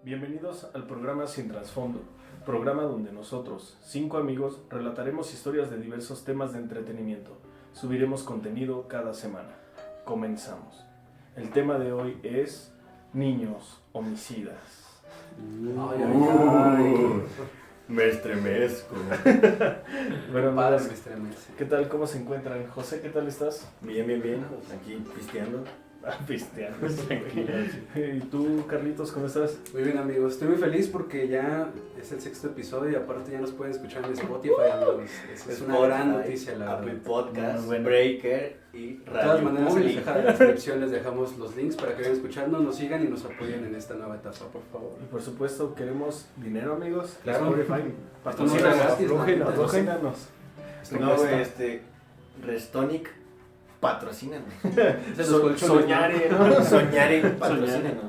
Bienvenidos al programa Sin Trasfondo, programa donde nosotros, 5 amigos, relataremos historias de diversos temas de entretenimiento. Subiremos contenido cada semana. Comenzamos. El tema de hoy es niños homicidas. Me estremezco. Bueno, Padre, amigos, me estremece. ¿qué tal? ¿Cómo se encuentran? José, ¿qué tal estás? Bien, aquí pisteando. Pisteando, tranquilo. ¿Y tú, Carlitos, cómo estás? Muy bien, amigos. Estoy muy feliz porque ya es el 6º episodio y aparte ya nos pueden escuchar en Spotify, amigos. Eso es una gran noticia, la Apple verdad. Podcast, Bueno. Breaker y De Radio todas maneras, en Public. la caja de la descripción les dejamos los links para que vayan escuchando, nos sigan y nos apoyen en esta nueva etapa, por favor. Y por supuesto, queremos dinero, amigos. Claro. Spotify, Esto no es gratis, patrocínanos, ¿no? patrocínanos. No, güey, Restonic, patrocínanos. Soñare, ¿no? Soñare, patrocínanos.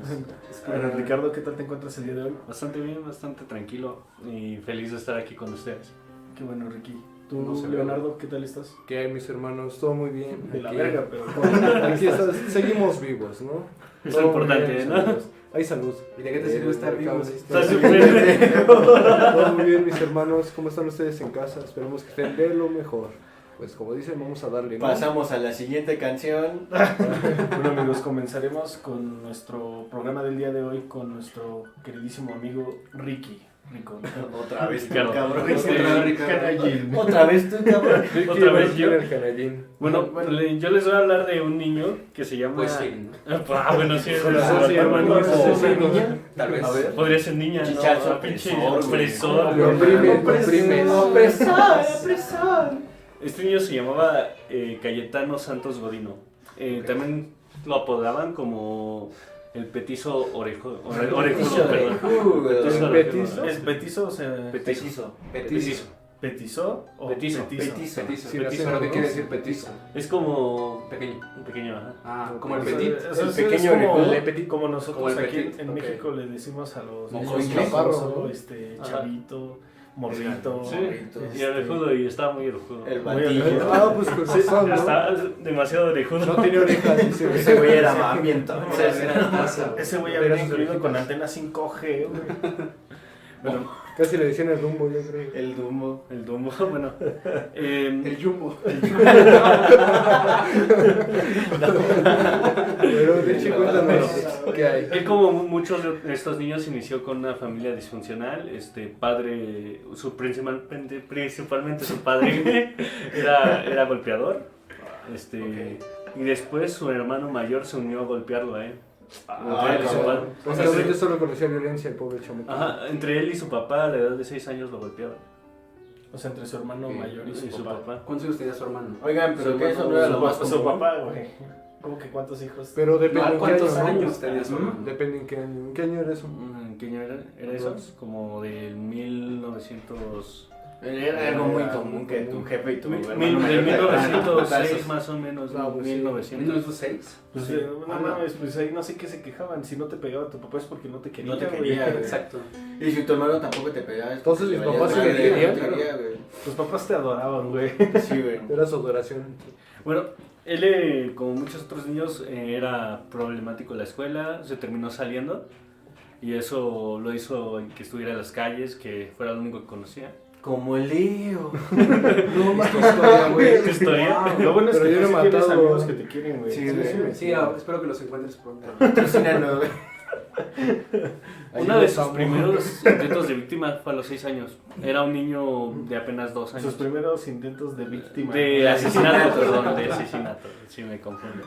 Bueno, Ricardo, ¿qué tal te encuentras el día de hoy? Bastante bien, bastante tranquilo y feliz de estar aquí con ustedes. Qué bueno, Ricky. ¿Tú, No se ve. Leonardo, qué tal estás? ¿Qué hay, mis hermanos? Todo muy bien. De la Aquí- verga, pero... seguimos vivos, ¿no? Es Todo lo muy importante, bien, ¿no? saludos. Hay salud. ¿Y de qué te sirve estar vivo? Está súper. Todo muy bien, mis hermanos. ¿Cómo están ustedes en casa? Esperemos que estén de lo mejor. Pues como dicen, vamos a darle, ¿no? Pasamos a la siguiente canción. Bueno, amigos, comenzaremos con nuestro programa del día de hoy con nuestro queridísimo amigo Ricky. Rico. Otra vez tú, Ricardo. cabrón. Canallín. Otra vez tú, cabrón. Otra vez yo. El canallín. Bueno, yo les voy a hablar de un niño que se llama. Pues sí, ¿no? Bueno, sí, Corazón, sí, sí, hermano. ¿Sí, niña? Tal vez. A ver. podría ser niña, ¿no? Chichazo, Ah, pinche opresor, opresor, Lo güey. oprime. Opresor. Este niño se llamaba Cayetano Santos Godino. También lo apodaban como el petizo orejudo, perdón. El petizo. ¿Es petizo o sea... Petizo. Petizo. ¿Petizó o Petizo. Petizo. Petizo. Sí, Petizo. así, ¿Pero qué ¿no? quiere decir petizo? Es como Pequeño. un pequeño, ajá. Ah, como el O sea, petit. o sea, El es pequeño como, orejudo. le petit, como nosotros Como el aquí petit, en ok. México le decimos a los Mocoso. niños Chaparro, mocoso, ¿no? Ajá. chavito, morrito. Sí, Morrito. y orejudo, y estaba muy orejudo. El Muy batillo. Ah, pues con razón, ¿no? Está demasiado orejudo. No tiene orejas. dice. Ese güey era mami entonces. Ese güey había incluido con antena 5G, güey. Bueno, Casi le decían el rumbo, yo creo. El Dumbo. El Dumbo, bueno. El Jumbo. Pero de hecho, cuéntanos qué hay. Él, como muchos de estos niños, inició con una familia disfuncional. Padre, principalmente su padre era golpeador. Y después su hermano mayor se unió a golpearlo a él. Entre él y su cabrón. padre. Básicamente solo conocía violencia el pobre chamaco. Ajá, entre él y su papá, a la edad de 6 años, lo golpeaban. o sea, entre su hermano mayor y su papá. ¿Cuántos años tenía su hermano? Oigan, pero que eso no era lo más Su común. papá, güey. ¿Cómo que cuántos hijos? Pero depende en qué ¿Cuántos año, ¿no? años tenía su hermano? Depende en qué año. ¿En qué año era eso? ¿En qué año era eso? Como del 1900... Era algo muy común que tu jefe y tu hermano de mayor te agarraran a 1906 putazos. más o menos, No, pues sí. 1900. 1906. Pues, Sí. no mames, pues ahí no sé qué se quejaban. Si no te pegaba tu papá es porque no te quería. No te güey. quería, güey. Exacto. Y si tu hermano tampoco te pegaba. es Entonces, porque mis le papás valía sí madre, me querían, no te quería, güey. Tus papás te adoraban, güey. Sí, güey. Era su adoración. Bueno, él, como muchos otros niños, era problemático en la escuela, se terminó saliendo y eso lo hizo que estuviera en las calles, que fuera lo único que conocía. Como Leo. No más historia, güey. ¿Qué historia? Lo bueno es Pero que yo tú no he sí tienes matado. amigos que te quieren, güey. Sí, güey. Sí, espero que los encuentres pronto. Patrocínanos, güey. Uno de sus primeros intentos de víctima fue a los 6 años. Era un niño de apenas 2 años. Sus primeros intentos de víctima. De asesinato, perdón, de asesinato. Sí, me confundo.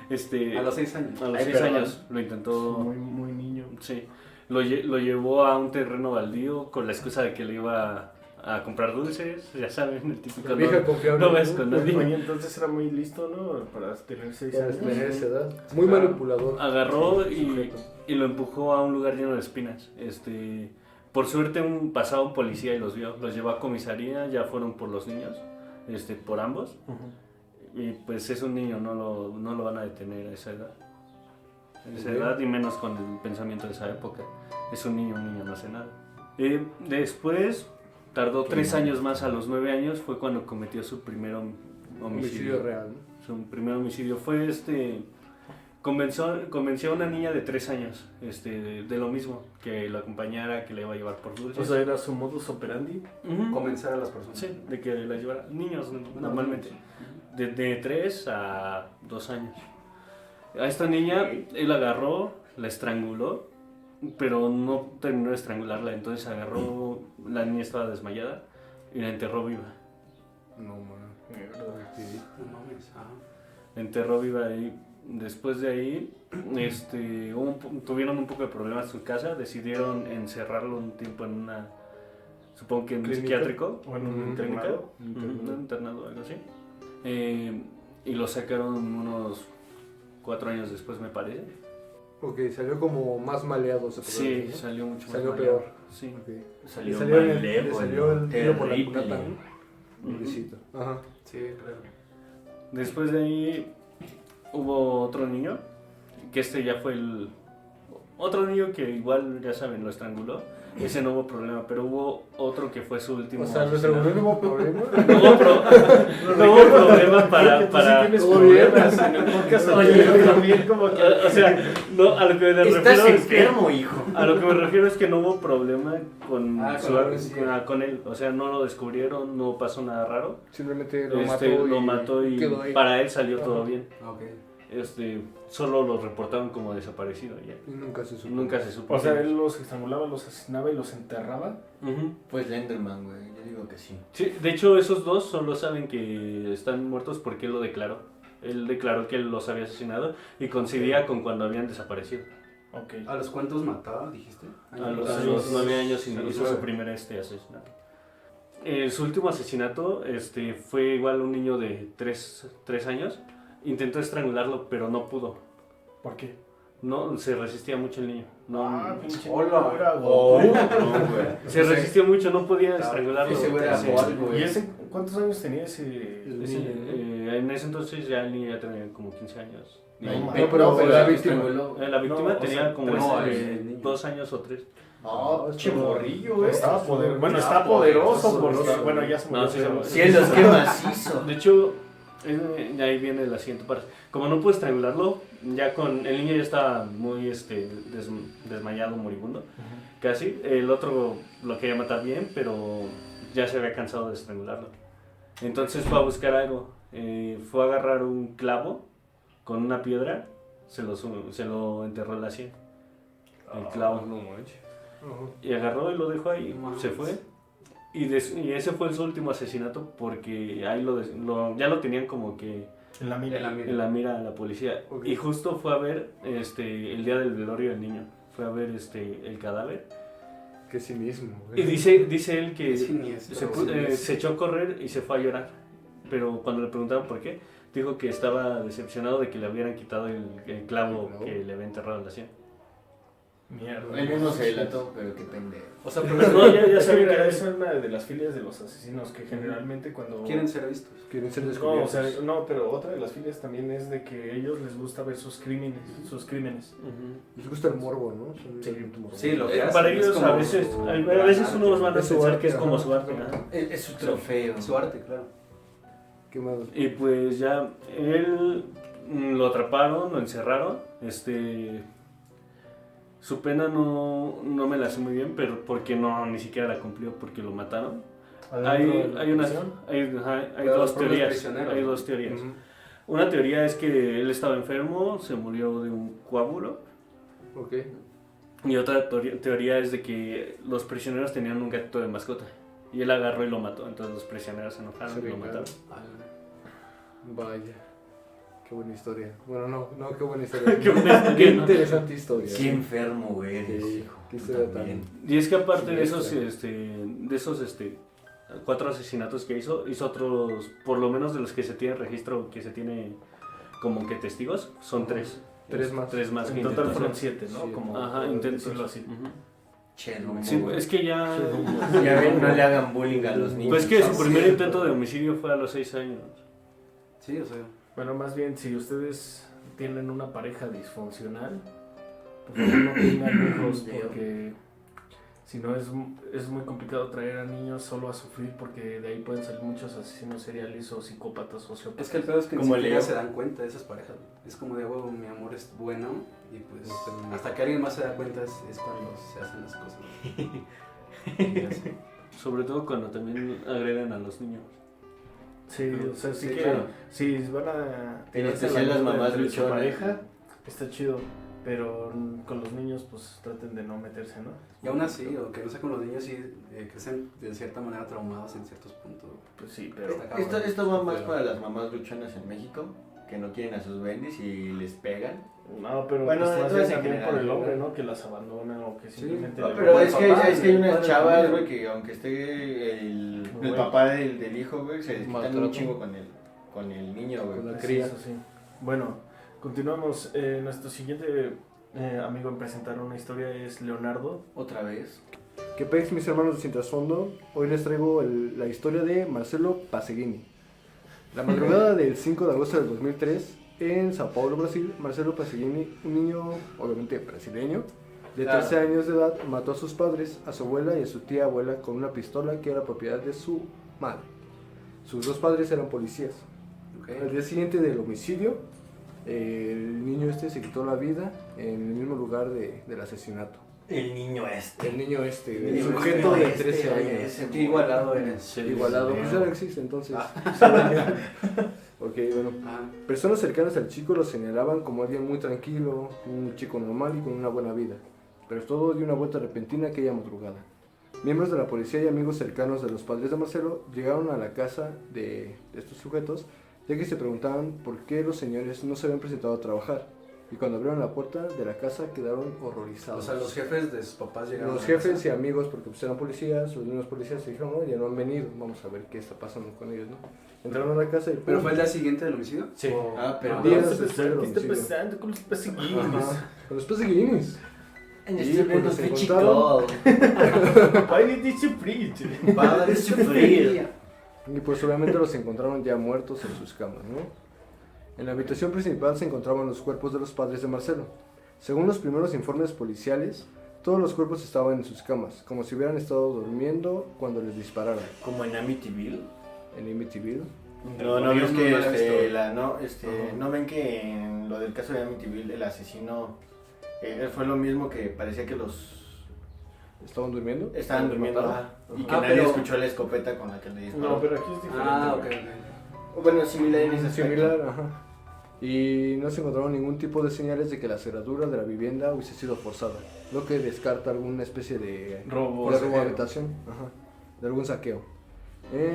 A los 6 años. A los Ay, 6 perdón. años lo intentó. Muy niño. Sí, lo llevó a un terreno baldío con la excusa de que le iba a comprar dulces, ya saben, el típico. La vieja confiable. No ves con nadie. Oye, entonces era muy listo, ¿no? Para tener 6 Para años. tener esa edad. Muy manipulador. Agarró y Sujeto. lo empujó a un lugar lleno de espinas. Por suerte pasaba un policía y los vio, los llevó a comisaría, ya fueron por los niños, por ambos. Ujú. Y pues es un niño, no lo van a detener a esa edad. A esa Ok. edad y menos con el pensamiento de esa época. Es un niño no hace nada. Después tardó 3 años más, a los 9 años fue cuando cometió su primer homicidio. Homicidio real, ¿no? Su primer homicidio fue convenció a una niña de 3 años, de lo mismo, que la acompañara, que la iba a llevar por dulces. O sea, era su modus operandi. Ujú. Convencer a las personas. Sí, de que la llevara. Niños, normalmente. De 3 a 2 años. A esta niña, él agarró, la estranguló, pero no terminó de estrangularla. Entonces agarró, la niña estaba desmayada y la enterró viva. No, man. No mames, La enterró viva y después de ahí tuvieron un poco de problemas en su casa. Decidieron encerrarlo un tiempo en una, supongo que en un ¿Clínica? psiquiátrico. O en un clínica, internado. un internado, algo así. Y lo sacaron unos 4 años después, me parece. Ok, salió como más maleado, se podría Sí, decir, ¿no? salió mucho más Salió maleado. peor. Sí. Ok. Salió Le salió malévolo, el tiro por la terrible. culata, ¿no? Pobrecito. Ajá. Sí, claro. Después de ahí hubo otro niño, que ya fue el... Otro niño que igual, ya saben, lo estranguló. Ese no hubo problema, pero hubo otro que fue su último O sea, asesinato. nuestro no hubo problema. No hubo problema para... tienes Todo problemas en el podcast. Oye, Oye, también como que... O sea, no, a lo que me Estás refiero es que... enfermo, hijo. A lo que me refiero es que no hubo problema con, con él. O sea, no lo descubrieron, no pasó nada raro. Simplemente lo mató y quedó ahí. para él salió Ajá. todo bien. Ok. Solo lo reportaron como desaparecido y ya. Y nunca se supo. Nunca se supo. O sea, él los estrangulaba, los asesinaba y los enterraba. Ujú. Pues Lenderman, güey, yo digo que sí. Sí, de hecho esos dos solo saben que están muertos porque él lo declaró. Él declaró que él los había asesinado y coincidía con cuando habían desaparecido. Ok. ¿A los cuántos mataba, dijiste? A los 9 años hizo su primer asesinato. Su último asesinato fue igual un niño de 3 años. Intentó estrangularlo, pero no pudo. ¿Por qué? No, se resistía mucho el niño. No, pinche Hola. era Oh, Goku. no, güey. se resistió mucho, no podía estrangularlo. Ese güey era Sí. Hulk, güey. ¿Y ese cuántos años tenía ese Ese, niño? en ese entonces ya el niño ya tenía como 15 años. No, No, mames. pero pero la la víctima. víctima. La víctima No, o tenía sea, como no, el niño. 2 años o 3. No, chiborrillo, Estaba poderoso. Bueno, Está está poderoso poderoso, porque... güey. Bueno, ya se murió. No, sí, pero- Cielos, qué macizo. De hecho, ahí viene la siguiente parte. Como no pude estrangularlo, ya el niño ya estaba muy desmayado, moribundo, casi. El otro lo quería matar bien, pero ya se había cansado de estrangularlo. Entonces fue a buscar algo. Fue a agarrar un clavo con una piedra, se lo enterró en la sien. El clavo. No manches. Y agarró y lo dejó ahí, No mames. se fue. Y ese fue su último asesinato porque ahí ya lo tenían como que En la mira. en la mira a la policía. Ok. Y justo fue a ver el día del velorio del niño. Fue a ver el cadáver. Qué cinismo, Y güey. dice él que Qué siniestro. se echó a correr y se fue a llorar. Pero cuando le preguntaron por qué, dijo que estaba decepcionado de que le hubieran quitado el clavo ¿El clavo? que le había enterrado en la sien. Mierda. Él mismo se delató, pero qué pendejo. O sea, Pero pero no, ya Es que sabía mira, que esa es una de las filias de los asesinos que generalmente cuando... quieren ser vistos. Quieren ser No, o descubiertos. sea, no, pero otra de las filias también es de que a ellos les gusta ver sus crímenes. Les gusta el morbo, ¿no? Son Sí. realmente morbo. Sí, lo que hacen Para es ellos como a veces su unos van a Es su pensar arte, que es como ajá. su arte. Ajá. Es su trofeo. su arte, claro. ¿Qué más? Y pues ya él lo atraparon, lo encerraron. Su pena no me la sé muy bien, pero porque ni siquiera la cumplió, porque lo mataron. Hay Pero los dos propios teorías. prisioneros, Hay ¿no? dos teorías. Ujú. Una teoría es que él estaba enfermo, se murió de un coágulo. Ok. Y otra teoría es de que los prisioneros tenían un gato de mascota. Y él agarró y lo mató. Entonces los prisioneros se enojaron Se y lo vengaron. mataron. Vaya. Qué buena historia. Bueno, no, qué buena historia. Qué buena historia, Qué ¿no? interesante historia. Qué enfermo, güey, eres, Sí, hijo. qué Tú historia tan- también. Y es que aparte de esos, Extra. 4 asesinatos que hizo otros, por lo menos de los que se tiene registro, que se tiene como que testigos, son 3. Tres más. 3 más que En total intentó fueron hacer. 7, ¿no? Sí. Como Ajá, por intentos. decirlo así. Ujú. Che, no, Sí, güey. es que ya... Ya ven, no le hagan bullying a los niños. Pues que su Sí. primer intento de homicidio fue a los 6 años. Sí, o sea. Bueno, más bien, si ustedes tienen una pareja disfuncional, por favor no tengan hijos porque Si no, es muy complicado traer a niños solo a sufrir porque de ahí pueden salir muchos asesinos seriales o psicópatas, sociópatas. Es que el pedo es que ni Como siquiera Leo. se dan cuenta de esas parejas. Es como de huevo, mi amor es bueno. Y pues hasta que alguien más se da cuenta es cuando se hacen las cosas. Y así. Sobre todo cuando también agreden a los niños. Sí, o sea, sí Sí, que claro. si van a En tirarse especial la las mano mamás entre su luchonas. pareja, está chido, pero con los niños pues traten de no meterse, ¿no? Y aún así, o que no sé, con los niños sí crecen de cierta manera traumados en ciertos puntos. Pues sí, pero Esto va más para las mamás luchonas en México, que no quieren a sus bendis y les pegan. no, pero Bueno, pues más entonces bien en también general, por el ¿no? hombre, ¿no? Que las abandonan o que Sí. simplemente No, le pero roban es al que, papá, es que hay al unas padre de chavas, familia. güey, que aunque esté el Güey. papá del hijo, güey, se desquitan Maltrato. un chingo con el niño, güey. Con la Sí, cría. eso sí. Bueno, continuamos. Nuestro siguiente amigo en presentar una historia es Leonardo. Otra vez. ¿Qué pex, mis hermanos de Sin Trasfondo? Hoy les traigo la historia de Marcelo Passeguini. La madrugada del 5 de agosto del 2003, en Sao Paulo, Brasil, Marcelo Passeguini, un niño obviamente brasileño, de Claro. 13 años de edad, mató a sus padres, a su abuela y a su tía abuela con una pistola que era propiedad de su madre. Sus dos padres eran policías. Al Ok. día siguiente del homicidio, el niño se quitó la vida en el mismo lugar del asesinato. El niño El niño el El sujeto niño de 13 años. ese, Qué igualado eres. Sí, Igualado, sí. pues ya no existe entonces. Ok, bueno. Ah, Personas cercanas al chico lo señalaban como alguien muy tranquilo, un chico normal y con una buena vida. Pero todo dio una vuelta repentina aquella madrugada. Miembros de la policía y amigos cercanos de los padres de Marcelo llegaron a la casa de estos sujetos, ya que se preguntaban por qué los señores no se habían presentado a trabajar. Y cuando abrieron la puerta de la casa quedaron horrorizados. o sea, los jefes de sus papás llegaron. Los a jefes casa. y amigos, porque pues eran policías, los mismos policías se dijeron, no, ya no han venido, vamos a ver qué está pasando con ellos, ¿no? Entraron a la casa y... ¿Pero ¡pum! fue el día siguiente del homicidio? Sí. O- Ah, pero días ¿Qué después del está homicidio. pasando con los Passeguinis? Ajá, con los Passeguinis. En Y este pues mundo los fue encontraron. chico. Why did you preach? Padre sufrir. Y pues obviamente los encontraron ya muertos en sus camas, ¿no? En la habitación principal se encontraban los cuerpos de los padres de Marcelo. Según los primeros informes policiales, todos los cuerpos estaban en sus camas, como si hubieran estado durmiendo cuando les dispararon. Como en Amityville. En Amityville. No ves no que la he visto. no ven que en lo del caso de Amityville el asesino fue lo mismo, que parecía que los ¿Estaban durmiendo? estaban durmiendo, Mataron. y que Ah, nadie pero- escuchó la escopeta con la que le disparó. No, pero aquí es diferente. Ah, ok, güey. ok. Bueno, similar en ese aspecto. Similar, ajá. Y no se encontraron ningún tipo de señales de que la cerradura de la vivienda hubiese sido forzada, lo que descarta alguna especie de Robo. de robo de habitación, ajá, de algún saqueo.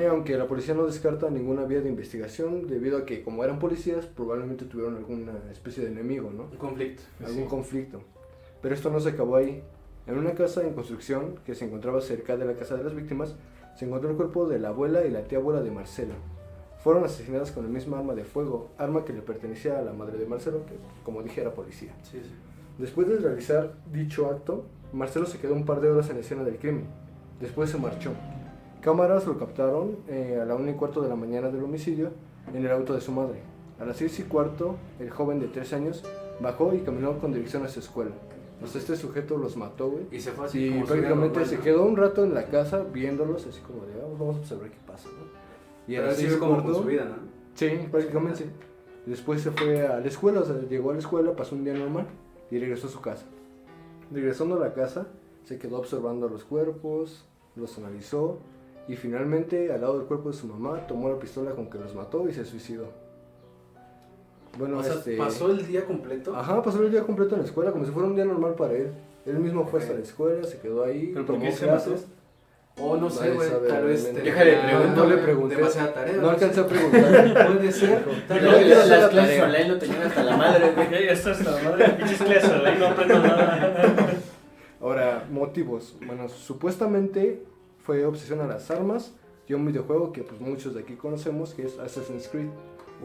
Aunque la policía no descarta ninguna vía de investigación, debido a que como eran policías, probablemente tuvieron alguna especie de enemigo, ¿no? Un conflicto. Algún conflicto. Pero esto no se acabó ahí. En una casa en construcción que se encontraba cerca de la casa de las víctimas, se encontró el cuerpo de la abuela y la tía abuela de Marcelo. Fueron asesinadas con el mismo arma de fuego, arma que le pertenecía a la madre de Marcelo, que como dije era policía. Sí, sí. Después de realizar dicho acto, Marcelo se quedó un par de horas en la escena del crimen. Después se marchó. Cámaras lo captaron a la 1:15 de la mañana del homicidio en el auto de su madre. A las 6:15, el joven de 3 años bajó y caminó con dirección a su escuela. Pues este sujeto los mató, güey. Y se fue así Y como si hubiera prácticamente normal, se ¿no? quedó un rato en la casa viéndolos, así como de, vamos a observar qué pasa, ¿no? Y a Pero las él siguió como con 6:15, su vida, ¿no? sí, prácticamente. Después se fue a la escuela, o sea, llegó a la escuela, pasó un día normal y regresó a su casa. Regresando a la casa, se quedó observando los cuerpos, los analizó y finalmente, al lado del cuerpo de su mamá, tomó la pistola con que los mató y se suicidó. Bueno, O sea, pasó el día completo. Ajá, pasó el día completo en la escuela, como si fuera un día normal para él. Él mismo fue hasta la escuela, se quedó ahí, ¿Pero por tomó qué se clases. O no sé, Nadie güey, sabe tal vez realmente. Déjale, tenía no le pregunté. demasiada tarea. No sé. alcancé a preguntar. Puede ser. Tal Las vez. quiero hacer la las clases tarea. online lo tenían hasta la madre, güey. Ya estás la madre, pinches clases, ahí no aprendo nada. Ahora, motivos. Bueno, supuestamente fue obsesión a las armas y un videojuego que pues muchos de aquí conocemos, que es Assassin's Creed.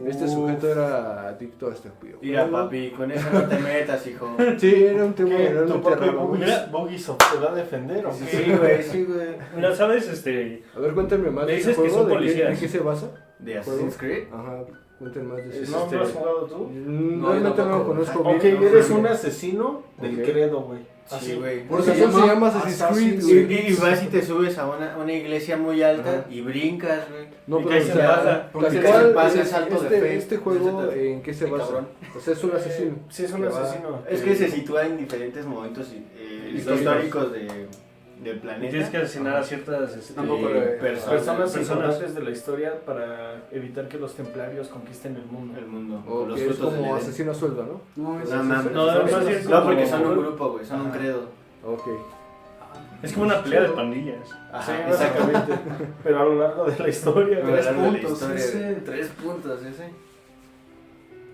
Este sujeto era adicto a este videojuego. Mira, papi, con eso no te metas, hijo. Sí, era un tema ¿Qué? ¿Tu realmente papi raro. Bogisoft te va a defender o qué? Sí, güey, sí, güey. Mira, ¿sabes? A ver, cuéntame más Me de ese dices que juego, son ¿de qué- policías. ¿de qué se basa? ¿De Assassin's Creed? Ajá. cuenten más de ¿No lo has jugado tú? Realmente no lo conozco bien. Ok, eres un asesino del Ok. credo, güey. Sí, Así. güey. Por razón se llama Assassin's Creed, güey. Y vas y te subes a una iglesia muy alta Ajá. y brincas, güey. No, ¿Y pero qué o se sea, basa? Porque tal se cual, pasa el es- salto de fe. este juego, Etcétera. ¿en qué se Sí, basa? cabrón. O sea, es un asesino. Sí, es un que va- asesino. Es que se sitúa en diferentes momentos históricos del Y planeta. tienes que asesinar a ciertas Tampoco lo he- Personas personas. importantes de la historia para evitar que los templarios conquisten el mundo. El mundo. O con los que es frutos del como Edén. asesino a sueldo, ¿no? No, es No, mames. No, no, no, es No, como- porque son un grupo, güey. Son un Ajá. credo. Ok. Es como una pelea de pandillas. Sí, Ajá, básicamente. Pero a lo largo de la historia. A lo largo de la puntos, historia, ese. güey. 3 puntos ese.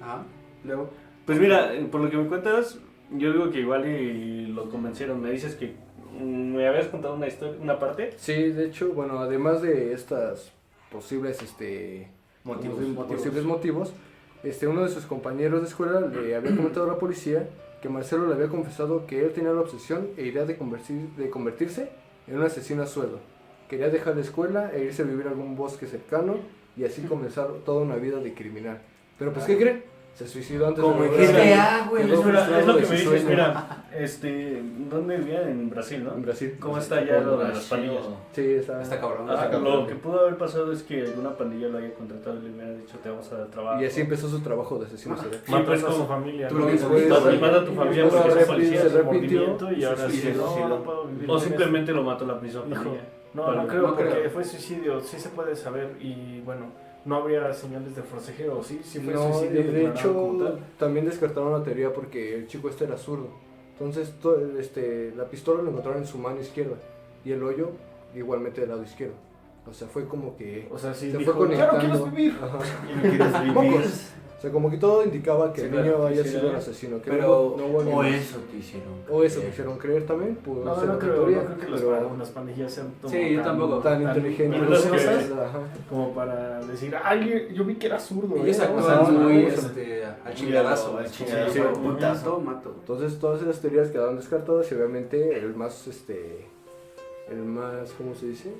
Ajá. Luego. Pues mira, por lo que me cuentas, yo digo que igual y lo convencieron. Me dices que me habías contado una historia, una parte. Sí, de hecho, bueno, además de estas posibles, posibles motivos, uno de sus compañeros de escuela le había comentado a la policía que Marcelo le había confesado que él tenía la obsesión e idea de convertirse en un asesino a sueldo. Quería dejar la escuela e irse a vivir a algún bosque cercano y así comenzar toda una vida de criminal. Pero pues, ¿qué creen? Se suicidó antes Como de en lograr- GTA, güey. quedó Mira, frustrado es lo de que su me dices, sueño. mira, ¿dónde vivía? En Brasil, ¿no? En Brasil. ¿Cómo está ya lo de las pandillas? Sí, está. Está cabrón. Ah, está cabrón. lo que pudo haber pasado es que alguna pandilla lo haya contratado y le hubiera dicho te vamos a dar trabajo. Y así empezó su trabajo de asesino serial. Sí, Matando pues a su como familia. tú ¿no? lo mismo. Después- Y mata a tu familia después porque se son policías. arrepintió remordimiento y y ahora se dice, suicidó. no puedo vivir O con simplemente lo mató la misma Hijo, pandilla. No, Vale, no creo, no porque creo. fue suicidio, sí se puede saber y bueno, no habría señales de forcejeo, sí, sí fue No, suicidio. de declarado como hecho, tal. también descartaron la teoría porque el chico era zurdo. Entonces, la pistola lo encontraron en su mano izquierda y el hoyo igualmente del lado izquierdo. O sea, fue como que O sea, sí se dijo, fue conectando. claro, ¿quieres vivir? Ajá. Y no quieres vivir. Mocos. O sea, como que todo indicaba que Sí, el claro, niño haya sí, sido ¿verdad? un asesino. Que Pero- no hubo ni O más. eso te hicieron. O eso quisieron creer también. Pudo No, ser no la creo, teoría, no creo que pero las pandillas sean Sí, yo tampoco. tan inteligentes. minuciosas Ajá. como para decir, ay, yo vi que era zurdo. Ellos vamos actúan a- muy vamos a- al chingadazo. Al Es como, chingadazo, sí, al putazo. mato. Entonces todas esas teorías quedaron descartadas y obviamente el más, ¿cómo se dice?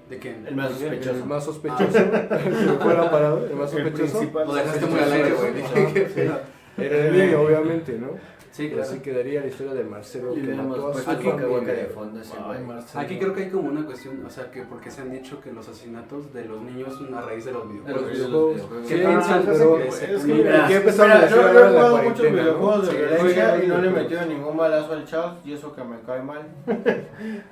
¿De quién? El más sospechoso. El más sospechoso, se me fue la palabra, el más El sospechoso, principal Lo dejaste muy sospechoso. al aire, güey. Ajá. Qué pedo. era el niño, obviamente, ¿no? Sí, Y claro. así quedaría la historia de Marcelo Y que le hemos mató a su puesto Aquí- boca de familia. fondo ese Ay, güey. Marcelo. Aquí creo que hay como una cuestión, o sea, que porque se han dicho que los asesinatos de los niños son a raíz de los De los videojuegos. videojuegos. videojuegos. Sí, piensan, pero que es se que comunican? mira, aquí empezaron a decir Yo ahora he en la jugado muchos cuarentena, videojuegos ¿no? de Sí, violencia juega y no le videojuegos. metieron ningún balazo al Charles y eso que me cae mal.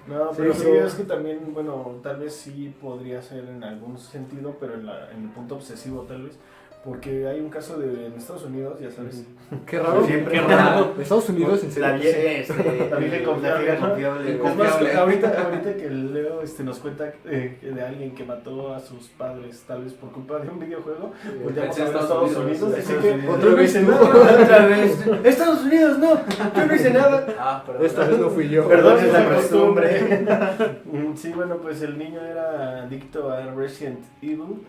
No, Sí, pero sí, pero- es que también, bueno, tal vez sí podría ser en algún sentido, pero en el punto obsesivo tal vez, porque hay un caso en Estados Unidos, ya sabes. Qué raro. Siempre. Qué raro. Estados Unidos, en La serio. vieja La vieja confiable, vieja ¿no? confiable. Es más, ahorita que Leo nos cuenta de alguien que mató a sus padres, tal vez por culpa de un videojuego, volteamos a ver a Estados Unidos, así que Unidos. otra vez Otra nada. Otra vez. Estados Unidos, no. Yo no hice nada. Ah, perdón. Esta vez no fui yo. Perdón, es es la la costumbre. Sí, bueno, pues el niño era adicto a Resident Evil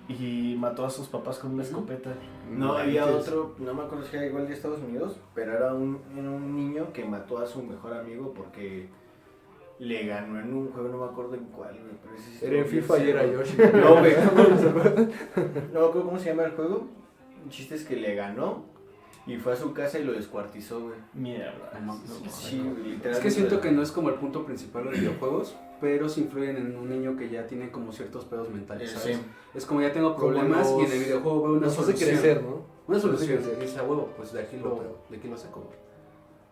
y mató a sus papás con una escopeta. No, había otro, no me acuerdo si era igual de Estados Unidos, pero era un niño que mató a su mejor amigo porque le ganó en un juego, no me acuerdo en cuál, güey, pero ese sí Era en estuvo FIFA y bien era cerdo. Yoshi. No, güey, no me acuerdo cómo se llama el juego. El chiste es que le ganó y fue a su casa y lo descuartizó, güey. Mierda. Sí, güey, literalmente. Es que siento que no es como el punto principal de los videojuegos, pero sí influyen en un niño que ya tiene como ciertos pedos mentales, ¿sabes? Sí. Es como ya tengo Como problemas y en el los- videojuego veo una Nos hace solución. crecer, ¿no? Una Nos hace solución. crecer. Y dice, a huevo, pues de aquí lo saco, güey.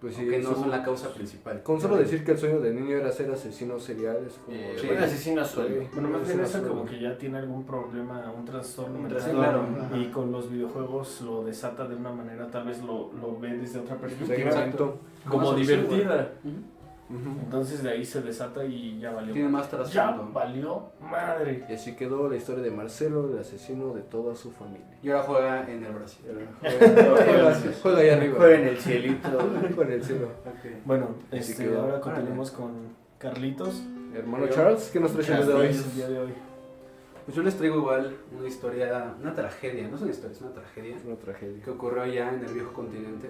Pues sí, Aunque no eso- son la causa principal. Con solo decir que el sueño del niño era ser asesino serial es como... Sí. Un asesino a sueldo. Bueno, más bien Es eso una como suerte. que ya tiene algún problema, un trastorno Un mental. trastorno, claro. Y con los videojuegos lo desata de una manera, tal vez lo ve desde otra perspectiva, Segmento. como Una solución, divertida. Ujú. Entonces de ahí se desata y ya valió. Tiene más Ya trasfondo. valió madre. Y así quedó la historia de Marcelo, el asesino de toda su familia. Y ahora juega en el Brasil. Juega ahí arriba. Juega en el cielito. Con el cielo. Bueno, Así quedó. ahora continuemos con Carlitos. Hermano Charles, ¿qué nos traes el día de hoy? El día de hoy. Pues yo les traigo igual una historia, una tragedia, no es una historia, es una tragedia Una tragedia. que ocurrió allá en el viejo continente.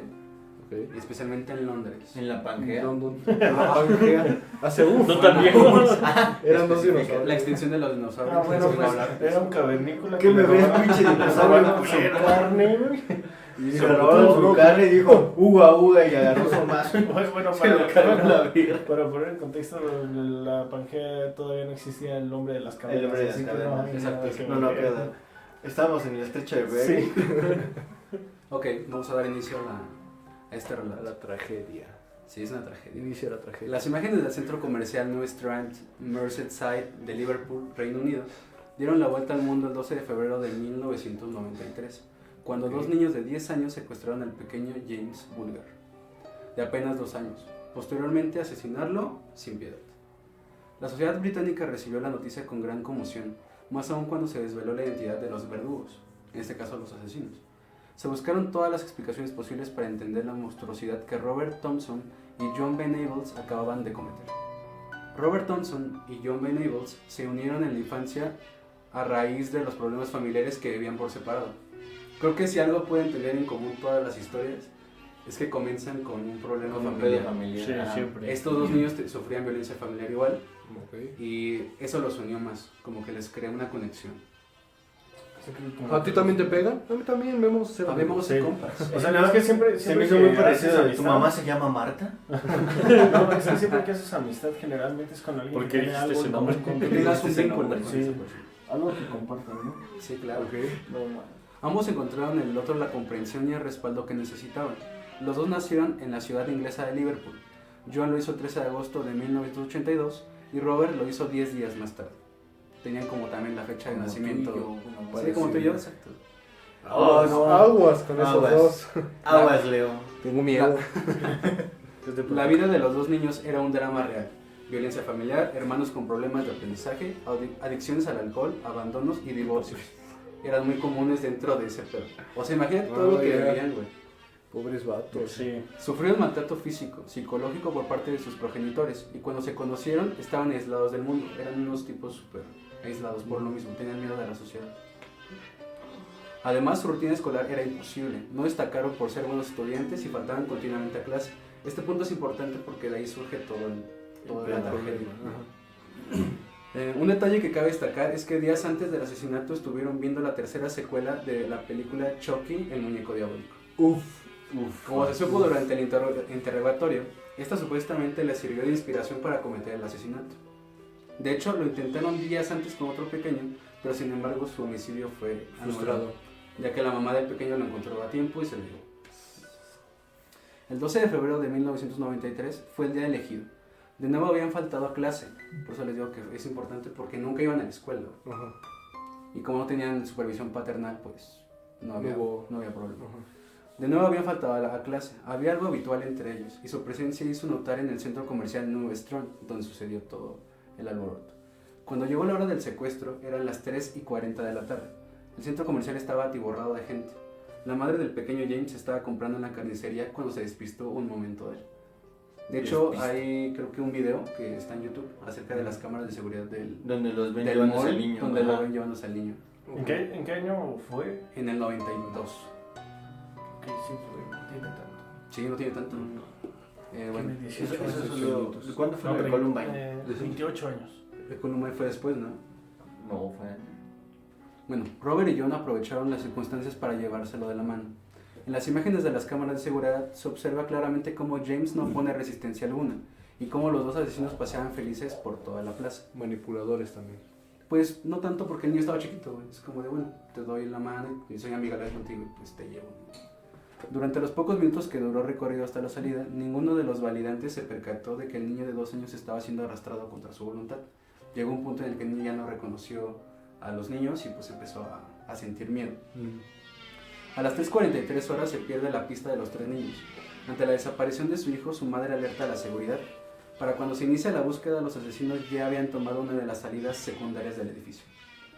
Ok. especialmente en Londres. En la Pangea. London. La Pangea. Hace No tan viejos. Eran dos Especifica. dinosaurios. La extinción de los dinosaurios. Ah, bueno, se va a pues hablar. era un cavernícola. ¿Qué me le ves, robaron- pinche le dinosaurio robaron su culero? carne, güey. Y se robaron su carne y dijo, uga, uga, y agarró su mazo. Pues bueno, Se lo cargó la vida. para poner en contexto, la Pangea todavía no existía el hombre de las cavernas. El hombre de las así que cavernas, no hay exacto. nada que No, ver. queda. Estábamos en el estrecho de Bering. Sí. Ok, vamos a dar inicio a este A relato. la tragedia. Sí, es una tragedia. Inicia la tragedia. Las imágenes del centro comercial New Strand, Merseyside de Liverpool, Reino Unido, dieron la vuelta al mundo el 12 de febrero de 1993, cuando Ok. dos niños de 10 años secuestraron al pequeño James Bulger, de apenas 2 años, posteriormente asesinarlo sin piedad. La sociedad británica recibió la noticia con gran conmoción, más aún cuando se desveló la identidad de los verdugos, en este caso los asesinos. Se buscaron todas las explicaciones posibles para entender la monstruosidad que Robert Thompson y John Venables acababan de cometer. Robert Thompson y John Venables se unieron en la infancia a raíz de los problemas familiares que vivían por separado. Creo que si algo pueden tener en común todas las historias es que comienzan con un problema Con un familiar. pedo familiar. Sí, Ajá. siempre. Estos dos niños sufrían violencia familiar igual Ok. y eso los unió más, como que les creó una conexión. ¿A ti también te pegan? A mí también, vemos ser Habemos Sí. compas. O sea, nada más que siempre Se me hizo que muy haces parecido. ¿Tu amistad- mamá se llama Marta? No, es que siempre que haces amistad generalmente es con alguien ¿Por que qué tiene dijiste algo ese en nombre? común Que contigo. tengas un ese vínculo nombre, con sí. esa persona. Algo que compartan, ¿no? Sí, claro. No, man. Ambos encontraron en el otro la comprensión y el respaldo que necesitaban. Los dos nacieron en la ciudad inglesa de Liverpool. John lo hizo el 13 de agosto de 1982 y Robert lo hizo 10 días más tarde. Tenían como también la fecha de Como nacimiento. tú y yo, bueno, Sí, como tú y yo, parecido. exacto. Aguas, no. aguas con esos Aguas. dos. Aguas, Leo. Tengo miedo. La vida de los dos niños era un drama real. Violencia familiar, hermanos con problemas de aprendizaje, adicciones al alcohol, abandonos y divorcios. Eran muy comunes dentro de ese pedo. O sea, imagínate todo lo que ya. vivían, güey. Pobres vatos. Sí. Sufrieron maltrato físico, psicológico por parte de sus progenitores y cuando se conocieron estaban aislados del mundo. Eran unos tipos súper aislados por lo mismo, tenían miedo de la sociedad. Además, su rutina escolar era imposible. No destacaron por ser buenos estudiantes y faltaban continuamente a clase. Este punto es importante porque de ahí surge toda la tragedia. Un detalle que cabe destacar es que días antes del asesinato estuvieron viendo la tercera secuela de la película Chucky, el muñeco diabólico. Como se supo durante el interrogatorio, esta supuestamente le sirvió de inspiración para cometer el asesinato. De hecho, lo intentaron días antes con otro pequeño, pero sin embargo su homicidio fue anulado, ya que la mamá del pequeño lo encontró a tiempo y se lo llevó. El 12 de febrero de 1993 fue el día elegido. De nuevo habían faltado a clase, por eso les digo que es importante porque nunca iban a la escuela. Ajá. Y como no tenían supervisión paternal, pues no había problema. Ajá. De nuevo habían faltado a clase, había algo habitual entre ellos y su presencia hizo notar en el centro comercial New Strand, donde sucedió todo el alboroto. Cuando llegó la hora del secuestro, eran las 3:40 de la tarde. El centro comercial estaba atiborrado de gente. La madre del pequeño James estaba comprando en la carnicería cuando se despistó un momento de él. De hecho, hay creo que un video que está en YouTube acerca de las cámaras de seguridad Donde los ven del llevándose mall, al niño. donde lo Ajá. ven llevándose al niño. ¿En qué año fue? En el 92. Ok, sí, fue, no tiene tanto. Sí, no tiene tanto. Bueno, Tiene 18 Eso años. salió- ¿Cuándo fue No, el pero, Columbine? 28 años. el Columbine fue después, ¿no? No, fue. Bueno, Robert y John aprovecharon las circunstancias para llevárselo de la mano. En las imágenes de las cámaras de seguridad se observa claramente cómo James no pone resistencia alguna y cómo los dos asesinos paseaban felices por toda la plaza. Manipuladores también. Pues no tanto porque el niño estaba chiquito, güey. Es como de, bueno, te doy la mano y soy amigable contigo y pues te llevo. Durante los pocos minutos que duró el recorrido hasta la salida, ninguno de los validantes se percató de que el niño de 2 años estaba siendo arrastrado contra su voluntad. Llegó un punto en el que el niño ya no reconoció a los niños y pues empezó a sentir miedo. A las 3:43 horas se pierde la pista de los 3 niños. Ante la desaparición de su hijo, su madre alerta a la seguridad. Para cuando se inicia la búsqueda, los asesinos ya habían tomado una de las salidas secundarias del edificio.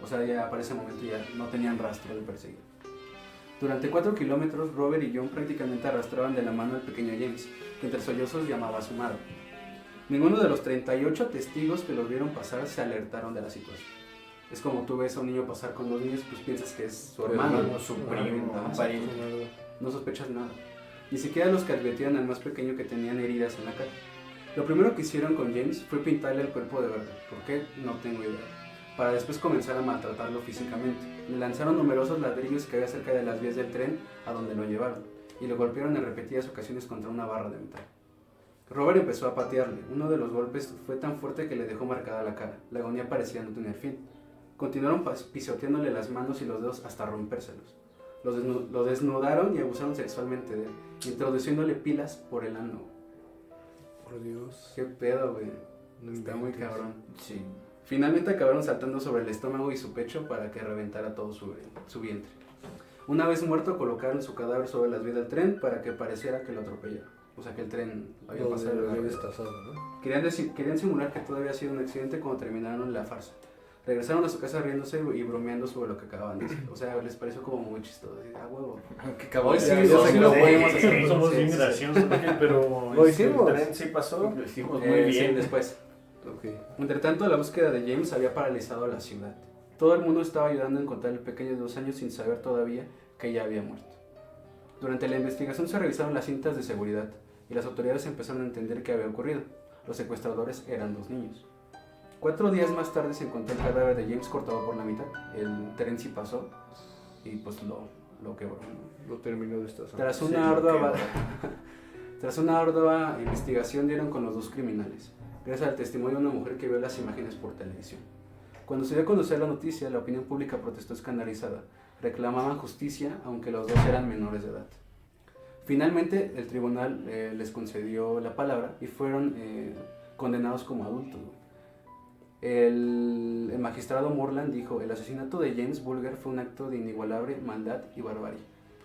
O sea, ya para ese momento ya no tenían rastro de perseguir. Durante 4 kilómetros, Robert y John prácticamente arrastraban de la mano al pequeño James, que entre sollozos llamaba a su madre. Ninguno de los 38 testigos que los vieron pasar se alertaron de la situación. Es como tú ves a un niño pasar con 2 niños, pues piensas que es su hermano, Su primo, Ajá, un pariente. no sospechas nada. Ni siquiera los que advirtieron al más pequeño que tenían heridas en la cara. Lo primero que hicieron con James fue pintarle el cuerpo de verde. ¿Por qué? No tengo idea. Para después comenzar a maltratarlo físicamente. Le lanzaron numerosos ladrillos que había cerca de las vías del tren a donde lo llevaron, y lo golpearon en repetidas ocasiones contra una barra de metal. Robert empezó a patearle. Uno de los golpes fue tan fuerte que le dejó marcada la cara. La agonía parecía no tener fin. Continuaron pisoteándole las manos y los dedos hasta rompérselos. Lo desnudaron y abusaron sexualmente de él, introduciéndole pilas por el ano. Por Dios. Qué pedo, güey. No Está muy inventes. cabrón. Sí. Finalmente acabaron saltando sobre el estómago y su pecho para que reventara todo su vientre. Una vez muerto, colocaron su cadáver sobre las vías del tren para que pareciera que lo atropellaron. O sea, que el tren había Donde pasado. lo había destazado, ¿no? Querían simular que todo había sido un accidente cuando terminaron la farsa. Regresaron a su casa riéndose y bromeando sobre lo que acababan de decir. O sea, les pareció como muy chistoso. Así, huevo. Qué cabrón. Hoy sí, ya hoy sé sí que lo sí, podemos hacer. Somos Sí, bien sí. graciosos. Pero Lo este, hicimos. el tren sí pasó. Lo hicimos muy Sí, bien. después. Ok. Entre tanto, la búsqueda de James había paralizado la ciudad. Todo el mundo estaba ayudando a encontrar al pequeño de 2 años sin saber todavía que ya había muerto. Durante la investigación se revisaron las cintas de seguridad y las autoridades empezaron a entender qué había ocurrido. Los secuestradores eran 2 niños. 4 días más tarde se encontró el cadáver de James cortado por la mitad. El tren sí pasó y pues lo quebró, ¿no? Lo terminó destazando. Tras Sí, una lo ardua quebró. Tras una ardua investigación dieron con los 2 criminales, gracias al testimonio de una mujer que vio las imágenes por televisión. Cuando se dio a conocer la noticia, la opinión pública protestó escandalizada. Reclamaban justicia, aunque los 2 eran menores de edad. Finalmente, el tribunal les concedió la palabra y fueron condenados como adultos. El magistrado Moreland dijo: el asesinato de James Bulger fue un acto de inigualable maldad y barbarie.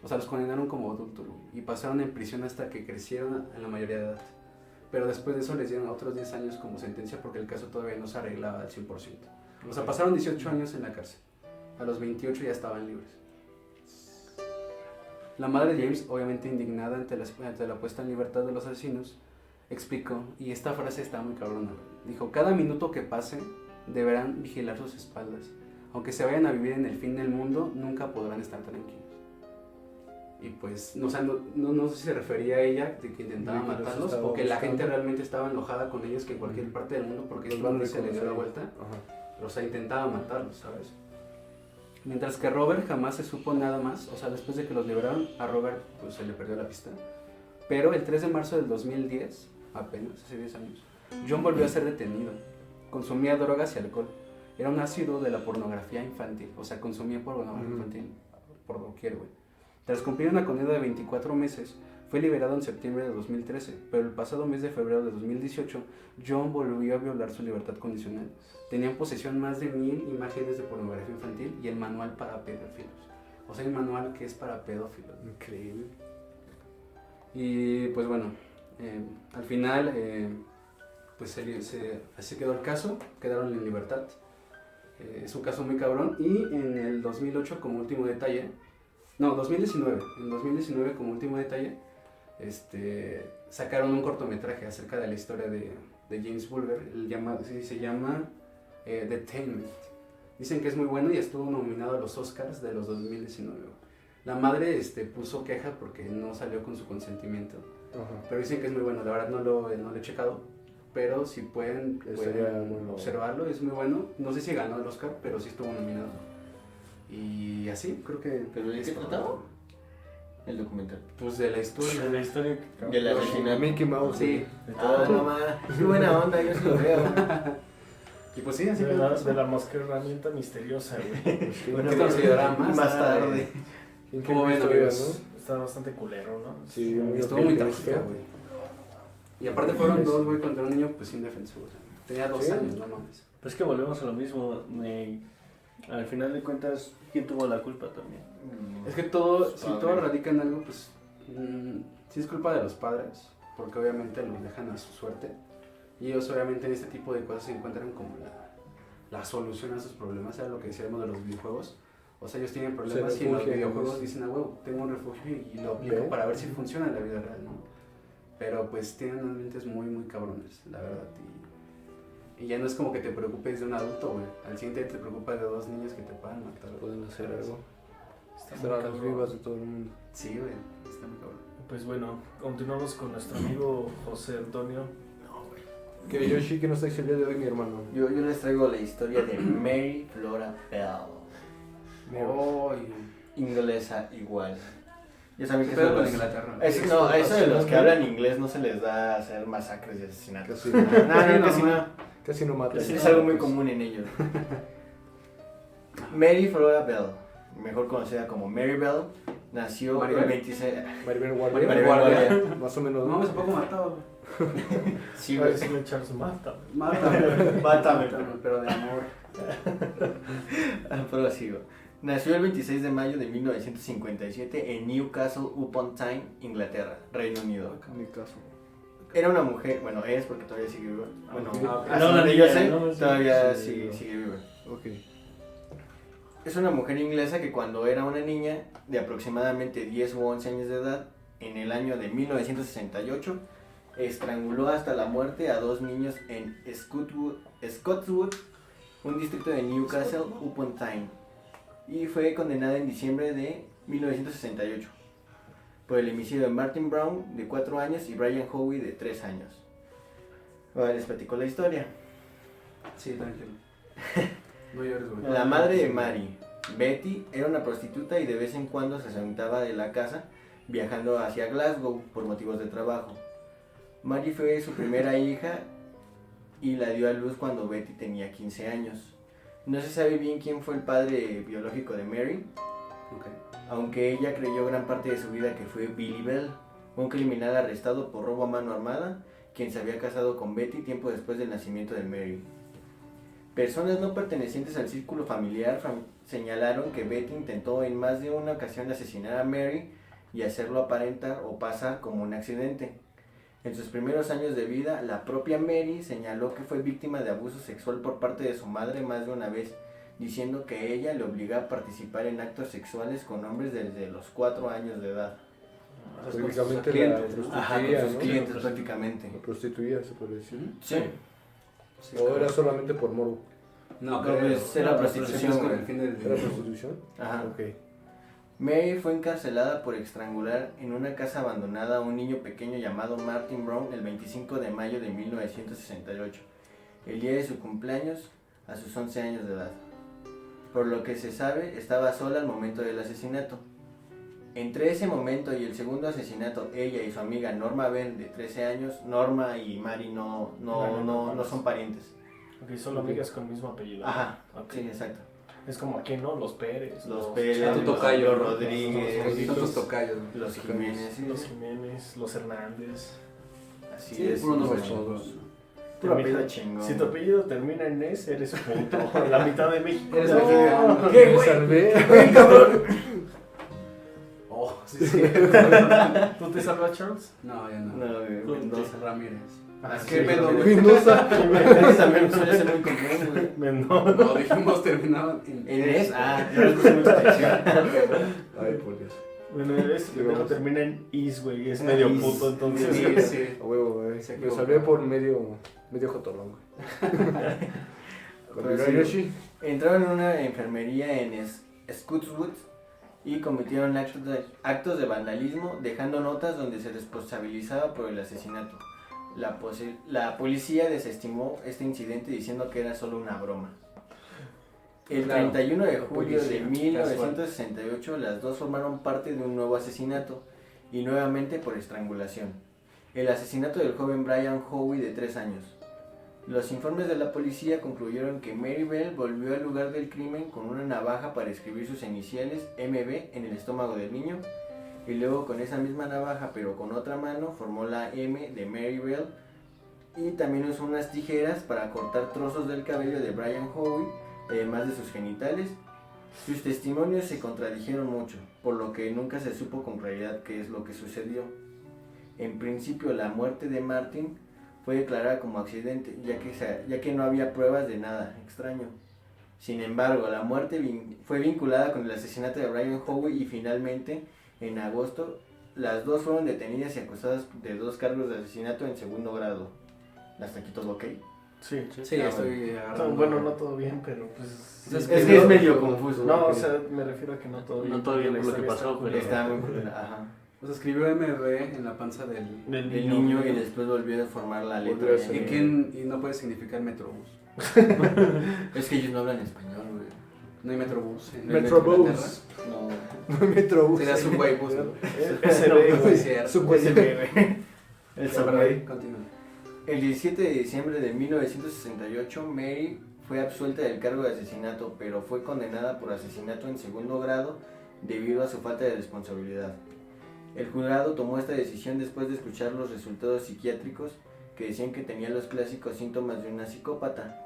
O sea, los condenaron como adultos y pasaron en prisión hasta que crecieron a la mayoría de edad. Pero después de eso les dieron otros 10 años como sentencia porque el caso todavía no se arreglaba al 100%. O sea, pasaron 18 años en la cárcel. A los 28 ya estaban libres. La madre de James, obviamente indignada ante la puesta en libertad de los asesinos, explicó, y esta frase está muy cabrona, dijo: cada minuto que pase deberán vigilar sus espaldas. Aunque se vayan a vivir en el fin del mundo, nunca podrán estar tranquilos. Y pues, no sé si se refería a ella de que intentaba De que los matarlos estaba o que la buscando. gente realmente estaba enojada con ellos que en cualquier parte del mundo, porque Los esto van a se le dio la reconocer. vuelta. Ajá. O sea, intentaba matarlos, ¿sabes? Mientras que Robert jamás se supo nada más. O sea, después de que los liberaron, a Robert pues se le perdió la pista. Pero el 3 de marzo del 2010, apenas hace 10 años, John volvió a ser detenido. Consumía drogas y alcohol. Era un ácido de la pornografía infantil. O sea, consumía pornografía infantil por doquier, güey. Tras cumplir una condena de 24 meses, fue liberado en septiembre de 2013, pero el pasado mes de febrero de 2018, John volvió a violar su libertad condicional. Tenía en posesión más de 1000 imágenes de pornografía infantil y el manual para pedófilos. O sea, el manual que es para pedófilos. Increíble. Y pues bueno, al final, pues así quedó el caso, quedaron en libertad. Es un caso muy cabrón. Y en el 2008, como último detalle, no, 2019, en 2019 como último detalle, sacaron un cortometraje acerca de la historia de James Bulger. Se llama Detainment. Dicen que es muy bueno y estuvo nominado a los Oscars de los 2019. La madre puso queja porque no salió con su consentimiento, Ajá. pero dicen que es muy bueno. La verdad no lo he checado, pero si pueden Estaría bueno. observarlo, es muy bueno. No sé si ganó el Oscar, pero sí estuvo nominado. Y así, creo que... ¿Pero de es qué todo. trataba? El documental. Pues de la historia. De la historia que Del La asesinato. Mickey Mouse. Sí. Ah, no más. Qué buena onda, yo sí lo veo. Y pues sí, así De que la mosca herramienta misteriosa, güey. Bueno, Esto se llevará más tarde. Increíble ¿Cómo ven, historia, amigos? Está bastante culero, ¿no? Sí, muy Estuvo muy horrible, trágica, feo. güey. Y aparte fueron 2, güey, contra un niño pues indefenso. O sea, tenía 2 Sí. años, no mames. Pues que volvemos a lo mismo. Al final de cuentas, ¿quién tuvo la culpa también? Es que todo, si Padre. todo radica en algo, pues sí es culpa de los padres, porque obviamente los dejan a su suerte. Y ellos obviamente en este tipo de cosas se encuentran como la solución a sus problemas, era lo que decíamos de los videojuegos. O sea, ellos tienen problemas Se y en los refugian en videojuegos eso. dicen, ah, huevo, tengo un refugio y lo aplico ¿Ve? para ver si funciona en la vida real, ¿no? Pero pues tienen unas mentes muy, muy cabrones, la verdad. Y ya no es como que te preocupes de un adulto, güey. Al siguiente día te preocupas de 2 niños que te puedan matar. Pueden hacer algo. Está Estar muy a las cabrón. vivas de todo el mundo. Sí, güey, está muy cabrón. Pues bueno, continuamos con nuestro amigo José Antonio. Que Yoshi, que nos traes el día de hoy, mi hermano. Yo les traigo la historia de Mary Flora Bell. Inglesa igual. Ya saben que Pero son con los... Inglaterra. No, eso de los que hablan inglés no se les da hacer masacres y asesinatos. Casi, No, casi no. casi no mata. Es algo muy común en ellos. Mary Flora Bell, mejor conocida como Mary Bell, nació el Maribel. 26... Maribel Maribel Guardia. Guardia. Más o menos. No, hace poco mataba. Sí, A güey. ver si me echar su mata. Mátame. Pero de amor. Prosigo. Nació el 26 de mayo de 1957 en Newcastle upon Tyne, Inglaterra, Reino Unido. En mi caso. Era una mujer, bueno, es porque todavía sigue viva. Bueno, Ok. hasta No, la donde niña, yo sé, ¿no? Sí, todavía sí, sigue viva. Ok. Es una mujer inglesa que cuando era una niña de aproximadamente 10 u 11 años de edad, en el año de 1968, estranguló hasta la muerte a 2 niños en Scotswood, un distrito de Newcastle upon Tyne, y fue condenada en diciembre de 1968 por el homicidio de Martin Brown, de 4 años, y Brian Howie, de 3 años. Ahora les platico la historia. Sí, tranquilo. No llores, güey. La madre de Mary, Betty, era una prostituta y de vez en cuando se ausentaba de la casa viajando hacia Glasgow por motivos de trabajo. Mary fue su primera hija y la dio a luz cuando Betty tenía 15 años. No se sabe bien quién fue el padre biológico de Mary, Ok. aunque ella creyó gran parte de su vida que fue Billy Bell, un criminal arrestado por robo a mano armada, quien se había casado con Betty tiempo después del nacimiento de Mary. Personas no pertenecientes al círculo familiar señalaron que Betty intentó en más de una ocasión asesinar a Mary y hacerlo aparentar o pasar como un accidente. En sus primeros años de vida, la propia Mary señaló que fue víctima de abuso sexual por parte de su madre más de una vez, diciendo que ella le obligaba a participar en actos sexuales con hombres desde los 4 años de edad. Prácticamente la clientes, ¿no? Ajá, con prostituía, sus ¿no? clientes prácticamente. La prostituía, se puede decir. Sí. Sí, O claro. era solamente por morbo. No, No, creo. pues, era No, prostitución, con güey. el fin del ¿Era prostitución? Ajá. Ok. Mary fue encarcelada por estrangular en una casa abandonada a un niño pequeño llamado Martin Brown el 25 de mayo de 1968, el día de su cumpleaños, a sus 11 años de edad. Por lo que se sabe, estaba sola al momento del asesinato. Entre ese momento y el segundo asesinato, ella y su amiga Norma Bell, de 13 años, Norma y Mary no son parientes. Ok, son amigas con el mismo apellido. Ajá, Ok. sí, exacto. Es como aquí, ¿no? Los Pérez. Los Pérez, Chato los tocayo, ¿no? Rodríguez, Son tus tocayos. los Jiménez, sí, Los Jiménez, los Hernández. así Sí, es. puro nombre los chingón. Puro Termina- apellido chingón. Si tu apellido termina en S, eres puto. La mitad de México. Eres No. mexicano. ¿Qué, Me güey? salvé. ¡Güey, cabrón! Oh, sí, sí. ¿Tú te salvas, Charles? No, ya no. No, güey, Mendoza. Ramírez. Ah, ¿Qué sí, pedo, Ramírez. güey? Mendoza. Eso también suele ser muy común, güey. Mendoza. No, dijimos terminaban en En es, yo les puse mucha atención. Ay, por Dios. Bueno, ese pendejo termina en Is, güey. Es medio Is. puto, entonces. Sí, sí. A huevo, güey. Se Me equivocó. salvé por medio jotorrón, güey. Continúa, sí. Yoshi. Entraron en una enfermería en Scotswood y cometieron actos de vandalismo, dejando notas donde se responsabilizaba por el asesinato. La policía desestimó este incidente diciendo que era solo una broma. El Claro, 31 de la julio de policía, 1968 las dos formaron parte de un nuevo asesinato y nuevamente por estrangulación. El asesinato del joven Brian Howie, de 3 años. Los informes de la policía concluyeron que Mary Bell volvió al lugar del crimen con una navaja para escribir sus iniciales MB en el estómago del niño, y luego con esa misma navaja pero con otra mano formó la M de Mary Bell, y también usó unas tijeras para cortar trozos del cabello de Brian Howie, además de sus genitales. Sus testimonios se contradijeron mucho, por lo que nunca se supo con claridad qué es lo que sucedió. En principio, la muerte de Martin fue declarada como accidente, ya que no había pruebas de nada extraño. Sin embargo, la muerte fue vinculada con el asesinato de Brian Howie y finalmente, en agosto, las dos fueron detenidas y acusadas de 2 cargos de asesinato en segundo grado. ¿Hasta aquí todo ok? Sí. Sí, estoy agarrando. Bueno, no todo bien, pero pues. Es Es que es medio confuso. No, ¿no? o sea, me refiero a que no todo bien. No todo bien La por lo que historia pasó, está pero- culera. Está muy culera, ajá. O sea, escribió MB en la panza del Del El niño y después volvió a formar la letra. Volvió a ser. y no puede significar Metrobús. Es que ellos no hablan español, güey. No hay Metrobús. en Metrobús. No. Metrobús. Sería Subway Bus, ¿no? Ese No, güey, no es cierto. Subway. ese güey. El Ya, Subway. continúa. El 17 de diciembre de 1968, Mary fue absuelta del cargo de asesinato, pero fue condenada por asesinato en segundo grado debido a su falta de responsabilidad. El jurado tomó esta decisión después de escuchar los resultados psiquiátricos que decían que tenía los clásicos síntomas de una psicópata.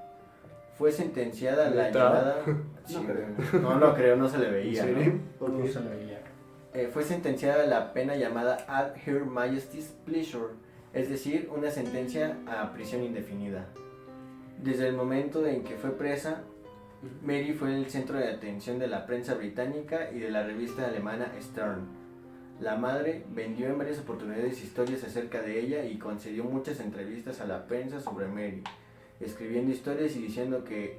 Fue sentenciada a la ¿Neta? llamada... Sí, güey. No lo creo, no se le veía. ¿En ¿no? serio? No se le veía. Fue sentenciada a la pena llamada At Her Majesty's Pleasure, es decir, una sentencia a prisión indefinida. Desde el momento en que fue presa, Mary fue el centro de atención de la prensa británica y de la revista alemana Stern. La madre vendió en varias oportunidades historias acerca de ella y concedió muchas entrevistas a la prensa sobre Mary, escribiendo historias y diciendo que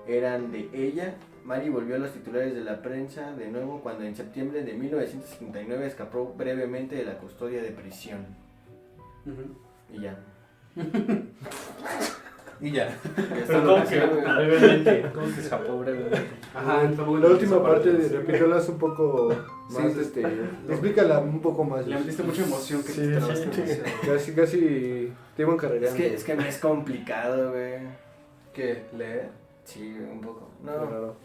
eran de ella. Mary volvió a los titulares de la prensa de nuevo cuando en septiembre de 1979 escapó brevemente de la custodia de prisión. Y ya. Y ya. Ya está Pero lo como que que sé, güey. brevemente, como que escapó brevemente. Ajá, La última parte, repítela un poco más, Sí. explícala un poco más. Le metiste mucha emoción que Sí, te trabaste sí. demasiado. Casi te iban carrereando. Es que me es complicado, güey. ¿Qué? ¿Leer? Sí, un poco. Qué No. raro.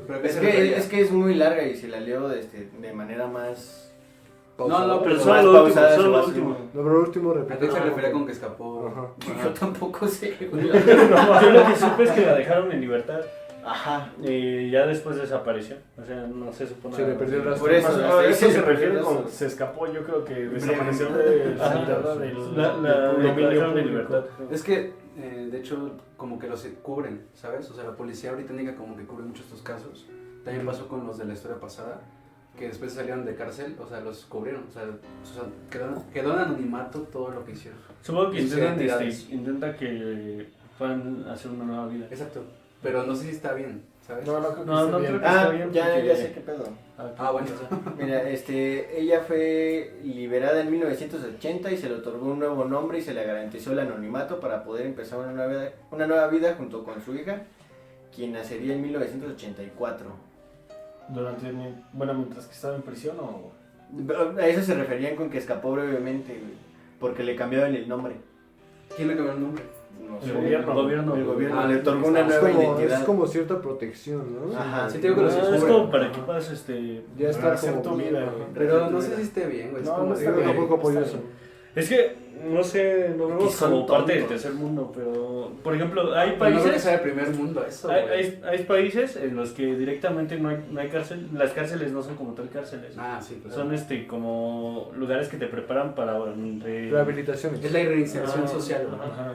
¿Pero a qué Es se que, refería? es que es muy larga y si la leo de manera más... No, pero más solo lo último, pausada, solo se va lo a hacer último. muy- No, pero último ¿A qué repite. se refería con que escapó? Ajá. Yo tampoco sé, güey. Yo lo que supe es que la dejaron en libertad Ajá. y ya después desapareció. O sea, no se supone. Se le perdió el rastro. Por eso, Más, hasta a ahí eso se se perdió refiere el con rastro. se escapó, yo creo que desapareció de la Ajá. mirada del La dominio dejaron en público. libertad. Es que, de hecho, como que los cubren, ¿sabes? O sea, la policía británica como que cubre mucho estos casos. También pasó con los de la historia pasada, que después salieron de cárcel, o sea, los cubrieron. O sea, quedó en anonimato todo lo que hicieron. Supongo que Sí, intentan, entidades. intenta que puedan hacer una nueva vida. Exacto. Pero no sé si está bien, ¿sabes? No, no creo que No, esté no bien. creo que- Está Ah, bien ya porque- sé qué pedo. Ah, bueno. Mira, ella fue liberada en 1980 y se le otorgó un nuevo nombre y se le garantizó el anonimato para poder empezar una nueva vida junto con su hija, quien nacería en 1984. Mientras que estaba en prisión o... A eso se referían con que escapó brevemente, güey, porque le cambiaron el nombre. ¿Quién le cambió el nombre? No El sé, gobierno. El gobierno Ah, le otorgó es una Es nueva como, identidad. es como cierta protección, ¿no? Ajá. Sí, te digo que los Ah, es descubren. como para que puedas Ya está hacer como tu bien, vida, ajá. güey. Pero no sé si esté bien, güey. Es No, como no de, está Yo bien. güey, tampoco apoyo eso. Es que, no sé, lo Que vemos son como parte del tontos. tercer mundo, pero, por ejemplo, hay pero no creo que países, sea el primer mundo eso, hay, güey. hay países en los que directamente no hay cárcel, las cárceles no son como tal cárceles, Ah, sí, pues. son como lugares que te preparan para Rehabilitaciones. Es la reinserción Ah, social, güey. Ajá.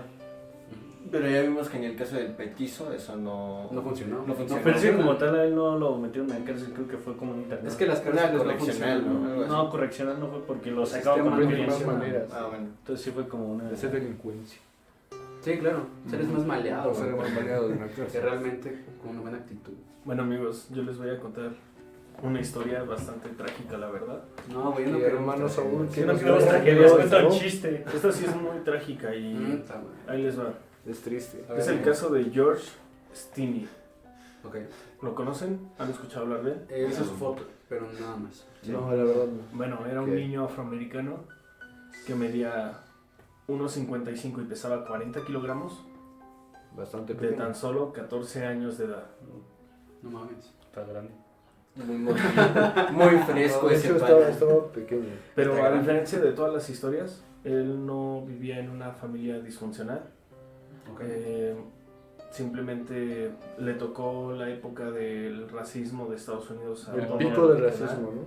Pero ya vimos que en el caso del petizo eso no No funcionó. No funcionó. Pero sí, como tal, a él no lo metieron en la cárcel, creo que fue como un internado. Es que las Una cárceles no correccional, funcionan. ¿no? Algo así. No, correccional no fue porque lo Sistema sacaban con no violencia. funciona. funciona. maneras. Ah, bueno. Entonces sí fue como una... De hacer delincuencia. Sí, claro. Seres más maleados, O ser güey. más maleado de una Que cárcel. realmente con una buena actitud. Bueno amigos, yo les voy a contar una historia bastante trágica, la verdad. No, güey, no Y quiero hermano mostrar. Saúl, Sí, que no nos queremos trae tragedias, hoy, cuenta un ¿no? chiste. Esta sí es muy trágica y Está bueno. ahí les va. Es triste. Es el caso de George Stinney. Ok. ¿Lo conocen? ¿Han escuchado hablar de él? He visto su foto, pero nada más. No, la verdad no. Bueno, era un Ok. niño afroamericano que medía 1,55 y pesaba 40 kilogramos Bastante de pequeño. tan solo 14 años de edad. No mames. Está grande. Muy fresco No, de ese hecho, pana. estaba pequeño. Pero Está a grande. diferencia de todas las historias, él no vivía en una familia disfuncional. Ok. Simplemente le tocó la época del racismo de Estados Unidos. a El toda pico la del humanidad. racismo, ¿no?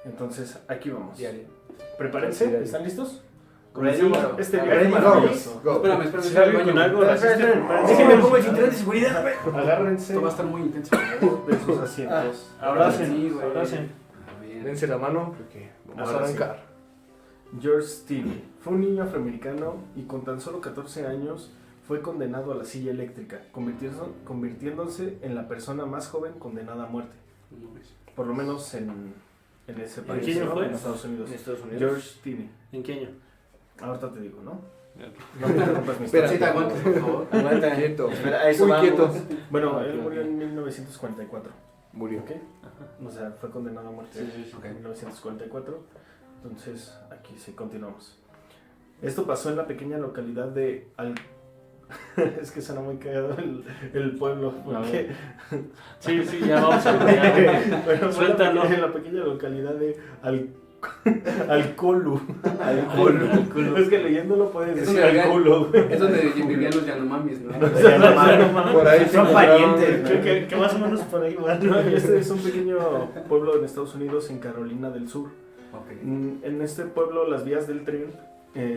Entonces, aquí vamos. Diario. Prepárense, Diario. ¿están listos? Ready, Comencemos este go. viaje Ready, maravilloso. go. Espérame, espérame. Si alguien con algo racista, Déjenme pongo el cinturón de seguridad, güey. Agárrense Esto va a estar muy intenso. de sus asientos. Abracen, Sí, güey. abracen. A ver. Dense la mano porque vamos a Ahora sí. arrancar. George Stinney fue un niño afroamericano y con tan solo 14 años fue condenado a la silla eléctrica, convirtiéndose en la persona más joven condenada a muerte, No mames. por lo menos en en ese ¿En país. qué año ¿no? fue? En Estados Unidos. En Estados Unidos. George Tinney. ¿En qué año? Ahorita te digo, ¿no? No me interrumpas mi Espera. historia. Sí, te aguanto, por favor. Aguanta. Quieto. Espera, a eso Muy vamos. quieto. Bueno, Ah, él ok, murió ok. en 1944. Murió. ¿Ok? O sea, fue condenado a muerte Ok. en 1944. Entonces, aquí sí, continuamos. Esto pasó en la pequeña localidad de Es que suena muy cagado el pueblo. Porque... Sí, ya vamos a ver. Bueno, fue Suéltalo. en la pequeña localidad de Alcolu. Alcohol. Es que leyéndolo puedes Es decir un garganta. Alcolu. Es donde vivían los Yanomamis, ¿no? Por ahí se Son encontraron- parientes. Creo que más o menos por ahí van. No, y este es un pequeño pueblo en Estados Unidos, en Carolina del Sur. Ok. En este pueblo las vías del tren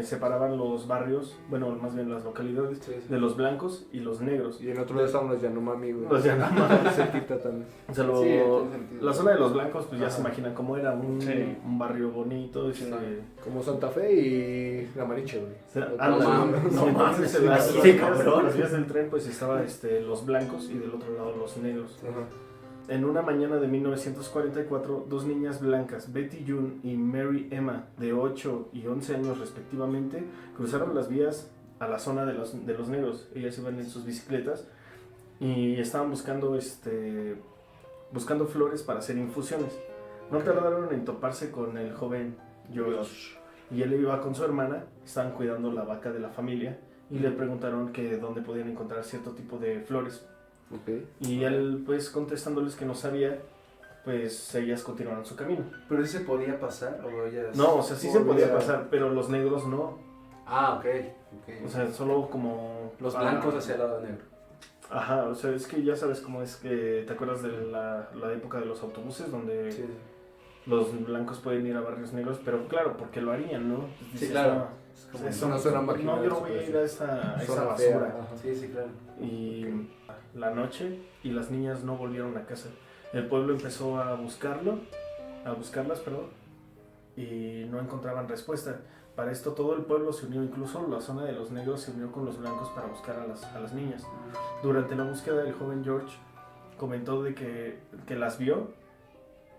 separaban los barrios, bueno, más bien las localidades, Sí, sí. de los blancos y los negros. Y en otro lado estaban los Yanomami, güey. Los Yanomami. Cerquita también. O sea, Sí, tiene sentido. la zona de los blancos, pues ya Ajá. se imaginan cómo era, Sí. un barrio bonito. Como Santa Fe y La Mariche, güey. O sea, No ándale, mames, no mames, en así las de vías- cabrón. las vías del tren pues estaba los blancos y del otro lado los negros. Ajá. En una mañana de 1944, dos niñas blancas, Betty June y Mary Emma, de 8 y 11 años respectivamente, cruzaron las vías a la zona de los negros. Ellas iban en sus bicicletas y estaban buscando flores para hacer infusiones. No tardaron en toparse con el joven George. Y él iba con su hermana, estaban cuidando la vaca de la familia y le preguntaron que dónde podían encontrar cierto tipo de flores. Ok. Y él, pues, contestándoles que no sabía, pues ellas continuaron su camino. Pero sí se podía pasar o ellas... No, o sea, sí se podía Podía- pasar, pero los negros no. Ah, ok. O sea, solo como... Los blancos hacia el lado negro. Ajá, o sea, es que ya sabes cómo es que... ¿Te acuerdas de la época de los autobuses donde Sí. los blancos pueden ir a barrios negros? Pero claro, porque lo harían, ¿no? Sí, claro. Es como Eso una zona marginal. no, yo no voy a ir a esa Zona fea, basura. ajá. Sí, sí, claro. Y la noche y las niñas no volvieron a casa. El pueblo empezó a buscarlas, y no encontraban respuesta. Para esto todo el pueblo se unió, incluso la zona de los negros se unió con los blancos para buscar a las niñas. Durante la búsqueda el joven George comentó de que las vio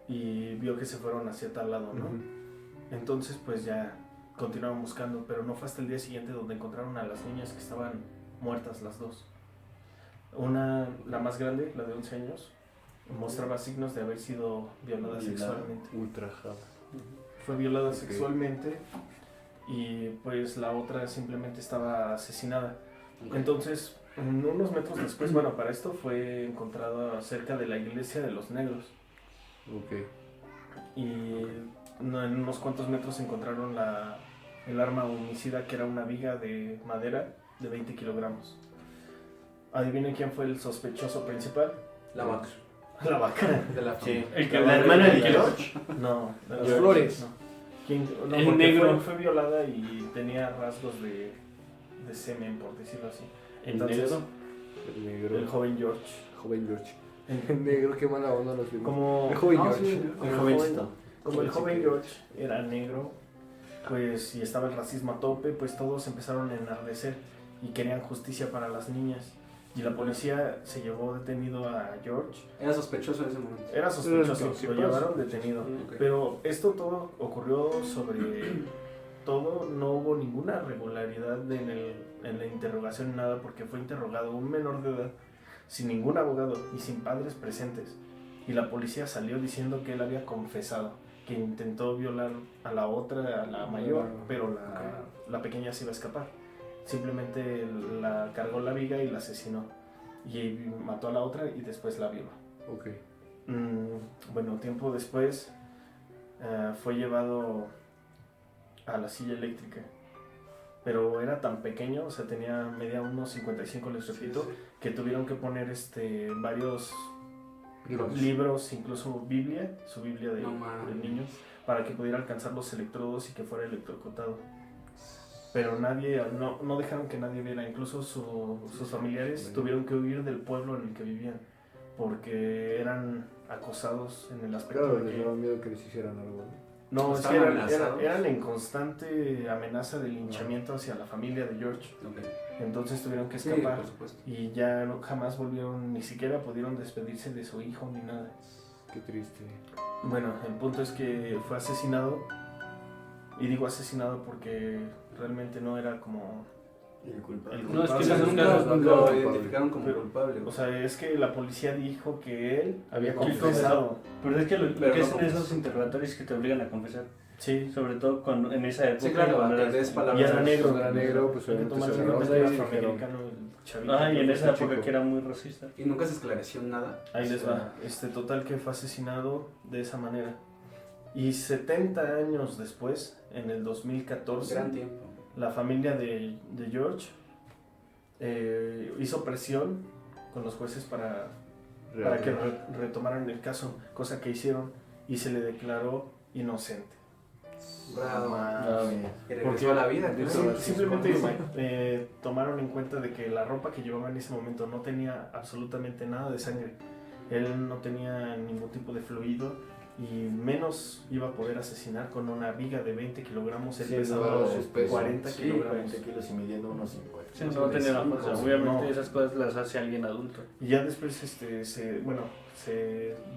y vio que se fueron hacia tal lado, ¿no? Ujú. Entonces pues ya continuaron buscando, pero no fue hasta el día siguiente donde encontraron a las niñas que estaban muertas las dos. La más grande, la de 11 años, mostraba signos de haber sido violada sexualmente. Ultrajada. Fue violada Ok. sexualmente y pues la otra simplemente estaba asesinada. Entonces, unos metros después, bueno, para esto fue encontrada cerca de la iglesia de los negros. Ok. Y en unos cuantos metros encontraron el arma homicida, que era una viga de madera de 20 kilogramos. Adivinen quién fue el sospechoso principal. La vaca. La vaca. De la Sí. familia. La hermana de George. No, Las George, flores. no. ¿Quién? No, El porque negro. fue violada y tenía rasgos de semen, por decirlo así. El Entonces, negro. El negro. el joven George. Joven George. El negro, qué mala onda los vimos. Como, El joven No, George. sí, como El jovencito. Como el joven George era negro, pues y estaba el racismo a tope, pues todos empezaron a enardecer y querían justicia para las niñas. Y la policía se llevó detenido a George. Era sospechoso en ese momento. Era sospechoso, Sí, lo pues. llevaron detenido. Ok. Pero esto todo ocurrió sobre todo, no hubo ninguna regularidad en la interrogación, nada, porque fue interrogado un menor de edad, sin ningún abogado y sin padres presentes. Y la policía salió diciendo que él había confesado, que intentó violar a la otra, a la mayor, pero la pequeña se iba a escapar. Simplemente la cargó la viga y la asesinó. Y mató a la otra y después la violó. Ok. Bueno, tiempo después fue llevado a la silla eléctrica, pero era tan pequeño, o sea, medía unos 55, les repito, que tuvieron que poner varios libros, incluso su Biblia No mames. de niños, para que pudiera alcanzar los electrodos y que fuera electrocutado. Pero no dejaron que nadie viera, incluso sus familiares tuvieron que huir del pueblo en el que vivían, porque eran acosados en el aspecto Claro, de les que... daba miedo que les hicieran algo. ¿no? No, es que ¿Estaban amenazados? eran en constante amenaza de linchamiento hacia la familia de George. Ok. Entonces tuvieron que Sí, escapar por supuesto. y ya jamás volvieron, ni siquiera pudieron despedirse de su hijo ni nada. Qué triste. Bueno, el punto es que fue asesinado. Y digo asesinado porque realmente no era como... El culpable. El No, es que O sea, esos nunca casos lo culpable. identificaron como Pero, culpable. O güey. sea, es que la policía dijo que él había Sí, confesado. Pero es que lo Pero que no hacen confesó. esos interrogatorios que te obligan a confesar. Sí. Sobre todo cuando, en esa época. Sí, claro, cuando que eras- des palabras. Y era negro. Cuando era negro, pues Hay que obviamente tomar se en cuenta agarraron que era y dijeron, afroamericano el chavito. Ah, y en esa Este época chico. que era muy racista. Y nunca se esclareció nada. Ahí les O sea, va. Total que fue asesinado de esa manera. Y 70 años después, en el 2014, Gran tiempo. la familia de George hizo presión con los jueces para que retomaran el caso, cosa que hicieron y se le declaró inocente. Bravo. Mames. Y regresó a la vida. Porque- claro. Simplemente tomaron en cuenta de que la ropa que llevaba en ese momento no tenía absolutamente nada de sangre. Él no tenía ningún tipo de fluido y menos iba a poder asesinar con una viga de 20 kilogramos. Él Sí, pesaba no, sus peso. 40 Sí, kilogramos. 40 kilos y midiendo unos 50. Sí, no tenía la fuerza. Obviamente No. esas cosas las hace alguien adulto. Y ya después se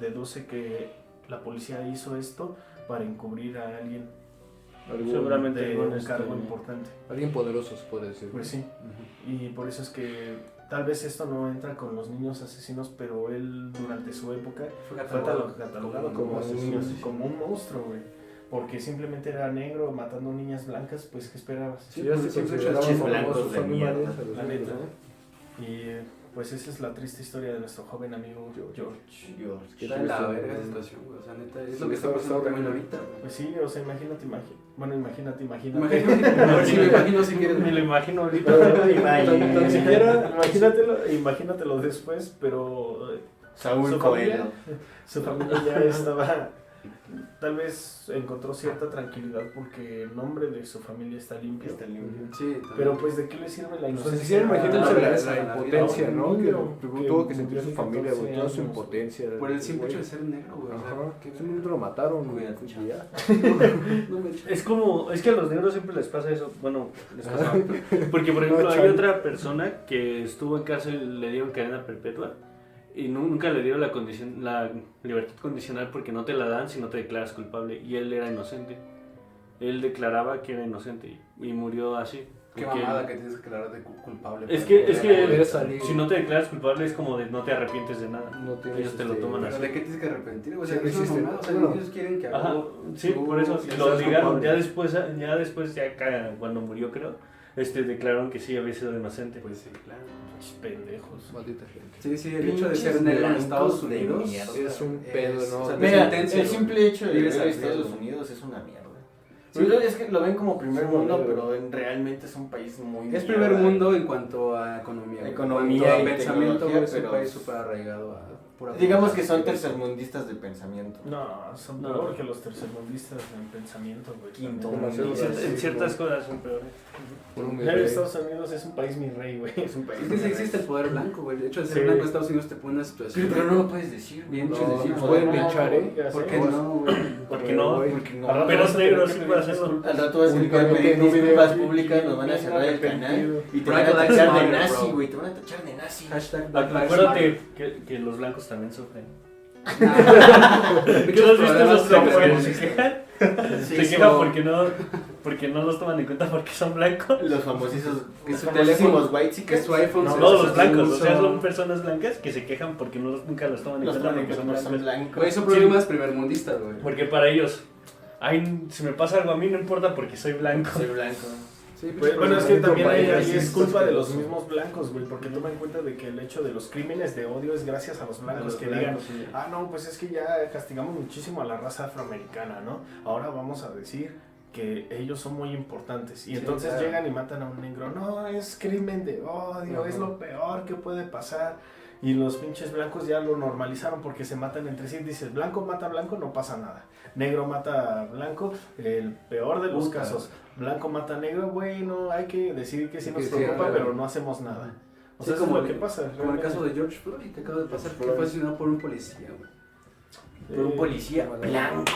deduce que la policía hizo esto para encubrir a alguien Seguramente de algún, un cargo este, importante. Alguien poderoso se puede decir. Pues sí. Y por eso es que tal vez esto no entra con los niños asesinos, pero él durante su época Fue fue catalogado como asesino. como un monstruo, güey. Porque simplemente era negro matando niñas blancas, pues ¿qué esperabas? Sí, ya se siempre consideraban pinches famosos blancos de animales mierda, a los la negros, neta. ¿no? Y pues esa es la triste historia de nuestro joven amigo George. Dios. Qué Está en la triste, verga ¿no? esa situación, güey. O sea, neta, es Sí, lo que está está pasando también horrible. ahorita, güey. Pues sí, o sea, imagínate. Imagínate, Imagínate. a ver si me imagino si quieres. Me lo imagino ahorita. Tan siquiera, Imagínatelo después, pero Saúl Su Coelho. familia. su familia ya estaba, tal vez encontró cierta tranquilidad porque el nombre de su familia está limpio. Está limpio. Sí, también. Pero pues de qué le sirve la O sea, inocencia. si siquiera imagínense Ah, la, la- la la- impotencia, la- ¿no? Que niño tuvo que que sentir su cumplió familia, güey, 14 toda su años. impotencia. Por el simple hecho güey. de ser negro, güey. O sea, Ajá, que simplemente lo mataron, güey. Cuídate, y chavo. ya. no me eches. Es que a los negros siempre les pasa eso. Bueno, les pasa. Porque, por ejemplo, No, hay chale. otra persona que estuvo en cárcel, le dieron cadena perpetua y nunca le dieron la libertad condicional porque no te la dan si no te declaras culpable. Y él era inocente. Él declaraba que era inocente y murió así. Qué porque- mamada que tienes que declararte culpable. Es para que, poder es poder que salir. si no te declaras culpable es como de no te arrepientes de nada. No tienes, Ellos te lo toman Pero así. de qué tienes que arrepentir, güey. O Sí, sea, no es una existe. mamada. O sea, Bueno. ellos quieren que Ajá, haga. sí, por eso si lo seas obligaron. culpable. Ya después, cuando murió, creo, declararon que sí había sido inocente. Pues sí, claro. Pinches pendejos. Maldita gente. Sí, sí, el hecho de Pinches ser negro en blancos Estados de Unidos mierda. Es un pedo, ¿no? O sea, te Mira, sentencia, el güey. simple hecho de Vives vivir en al Estados riesgo. Unidos es una mierda. Sí. Es que lo ven como primer Sí, mundo, güey. pero realmente es un país muy Es primer mierda. mundo en cuanto a economía. güey. Economía En cuanto y a pensamiento, tecnología, güey, es un pero- país súper arraigado a pura Digamos que son puta. tercermundistas de pensamiento. No, son No. peor que los tercermundistas en pensamiento, güey. Quinto También. mundo. En ciertas cosas son peores. Bueno, mi Pero rey. Estados Unidos es un país mi rey, güey. Es un país. Es que sí existe el poder blanco, güey. El hecho de ser Sí. blanco en Estados Unidos te pone en una situación. Pero no lo puedes decir. Bien No, chido. nos pueden linchar, ¿eh? ¿Por qué no, güey? Porque no, Güey, Porque no. Al rato Pero vas es a tener negro, que sí pedir puede hacerlo. disculpas. Al rato vas a tener que Únicamente pedir en un disculpas video. públicas, nos van a Bien cerrar el arrepentido. canal y te Black van a Lives tachar de Matter, nazi, bro. güey. Te van a tachar de nazi. Hashtag Black Lives Acuérdate que los blancos también sufren. Matter. ¿Qué has visto Problemas esos blancos que problemas. se quejan? Sí, Se eso- quejan porque no los toman en cuenta porque son blancos. Los famosísimos, Que los su famosísimos teléfono- white Que su iPhone No, se Todos hace los blancos, o sea, uso- son personas blancas que se quejan porque nunca los toman en los cuenta toman porque son porque son blancos. blancos. Güey, son problemas primermundistas, güey. Porque para ellos, ay, si me pasa algo a mí no importa porque soy blanco. Soy blanco. Sí, Pues, bueno, es que también ahí es racistas culpa de los que no son. mismos blancos, güey, porque toma en cuenta de que el hecho de los crímenes de odio es gracias a los blancos que digan, no, pues es que ya castigamos muchísimo a la raza afroamericana, ¿no? Ahora vamos a decir que ellos son muy importantes. Y Sí, entonces claro. llegan y matan a un negro. No, es crimen de odio, Ajá. es lo peor que puede pasar. Y los pinches blancos ya lo normalizaron porque se matan entre sí. Dices, blanco mata a blanco, no pasa nada. Negro mata a blanco, el peor de los Puta. casos. Blanco mata a negro, güey, no, hay que decir que sí nos Que sí, preocupa, claro. pero no hacemos nada. O Sí, sea, eso como es lo el- que pasa. Como el realmente. caso de George Floyd que acaba de pasar, que Floyd. fue asesinado por un policía, güey. Por un policía Bueno, blanco.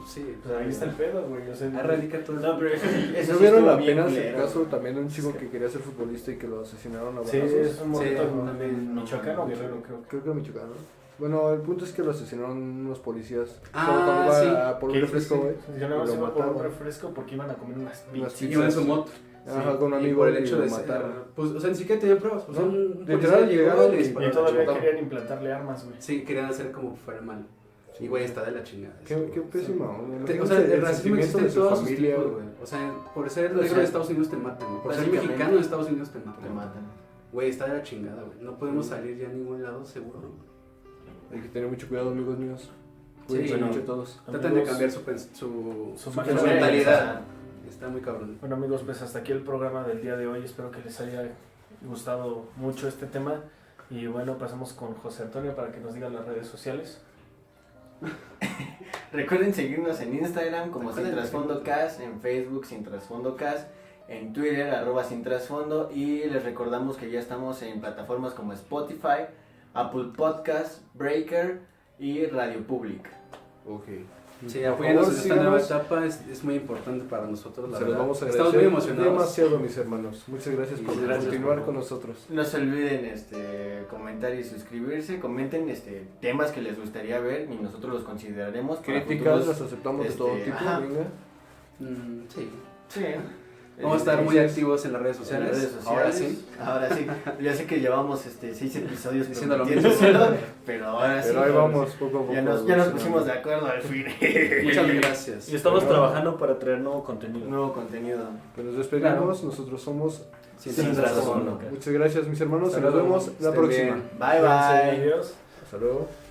Sí, Pues ahí está el pedo, güey. O sea, Ahí radica todo No, pero eso ¿No sí vieron estuvo apenas bien el culero. caso también de un chico que quería ser futbolista y que lo asesinaron a sí, balazos? es un morrito Sí, de Michoacán o Guerrero, creo. Creo que era Michoacán, ¿no? Bueno, el punto es que lo asesinaron unos policías. Ah, Solo cuando sí. iba por un ¿Qué refresco, güey. Yo nada más Lo iba por un mataron. refresco porque iban a comer unas Unas pizzas. Iba en su moto. Ajá, con un Y amigo por el y hecho lo de ser, mataron. pues, o sea, ni siquiera tenían pruebas. Pues, No, un literal, policía llegó llegaron y le y- disparó. Y todavía Chingado. querían implantarle armas, güey. Sí, querían hacer como que fuera mal. Y güey, está de la chingada. Qué pésima onda. O sea, el racismo existe en de su todos sus familia, tipos, güey. güey. O sea, por ser O negro sea, de Estados Unidos te matan, güey. Por ser básicamente, mexicano de Estados Unidos te matan. Te matan. Güey, está de la chingada, güey. No podemos salir ya a ningún lado seguro. Hay que tener mucho cuidado, amigos míos. Sí, Cuídense bueno. mucho todos. Tratan de Amigos, cambiar su su su manera de mentalidad. Está muy cabrón. Bueno amigos, pues hasta aquí el programa del día de hoy. Espero que les haya gustado mucho este tema. Y bueno, pasamos con José Antonio para que nos diga las redes sociales. Recuerden seguirnos en Instagram como Sin Recuerden Trasfondo Cast, en Facebook Sin Trasfondo Cast, en Twitter @Sin Trasfondo, y les recordamos que ya estamos en plataformas como Spotify, Apple Podcast, Breaker y Radio Public. Ok. Sí, Por apóyanos favor, en esta nueva síganos. etapa, es muy importante para nosotros, la Se los verdad. vamos a Estamos agradecer muy emocionados. demasiado, mis hermanos. Muchas gracias Y por gracias, continuar por con favor. nosotros. No se olviden comentar y suscribirse, comenten temas que les gustaría ver y nosotros los consideraremos para Críticas futuros. las aceptamos de todo tipo, ajá. venga. Sí. Sí. Vamos a estar muy activos en las redes En sociales. las redes sociales. Ahora sí. Ahora sí. Ya sé que llevamos 6 episodios Diciendo lo prometiéndoselo, pero ahora sí. Pero ahí vamos, poco a poco. Ya nos pusimos de acuerdo al fin. Muchas gracias. Y estamos Bueno. trabajando para traer nuevo contenido. Nuevo contenido. Pues nos despedimos, nosotros somos Sin Sin trasfondo. trasfondo. Muchas gracias, mis hermanos, y Hasta nos luego. vemos la Estén próxima. bien. Bye Cuídense, bye. adiós. Hasta luego.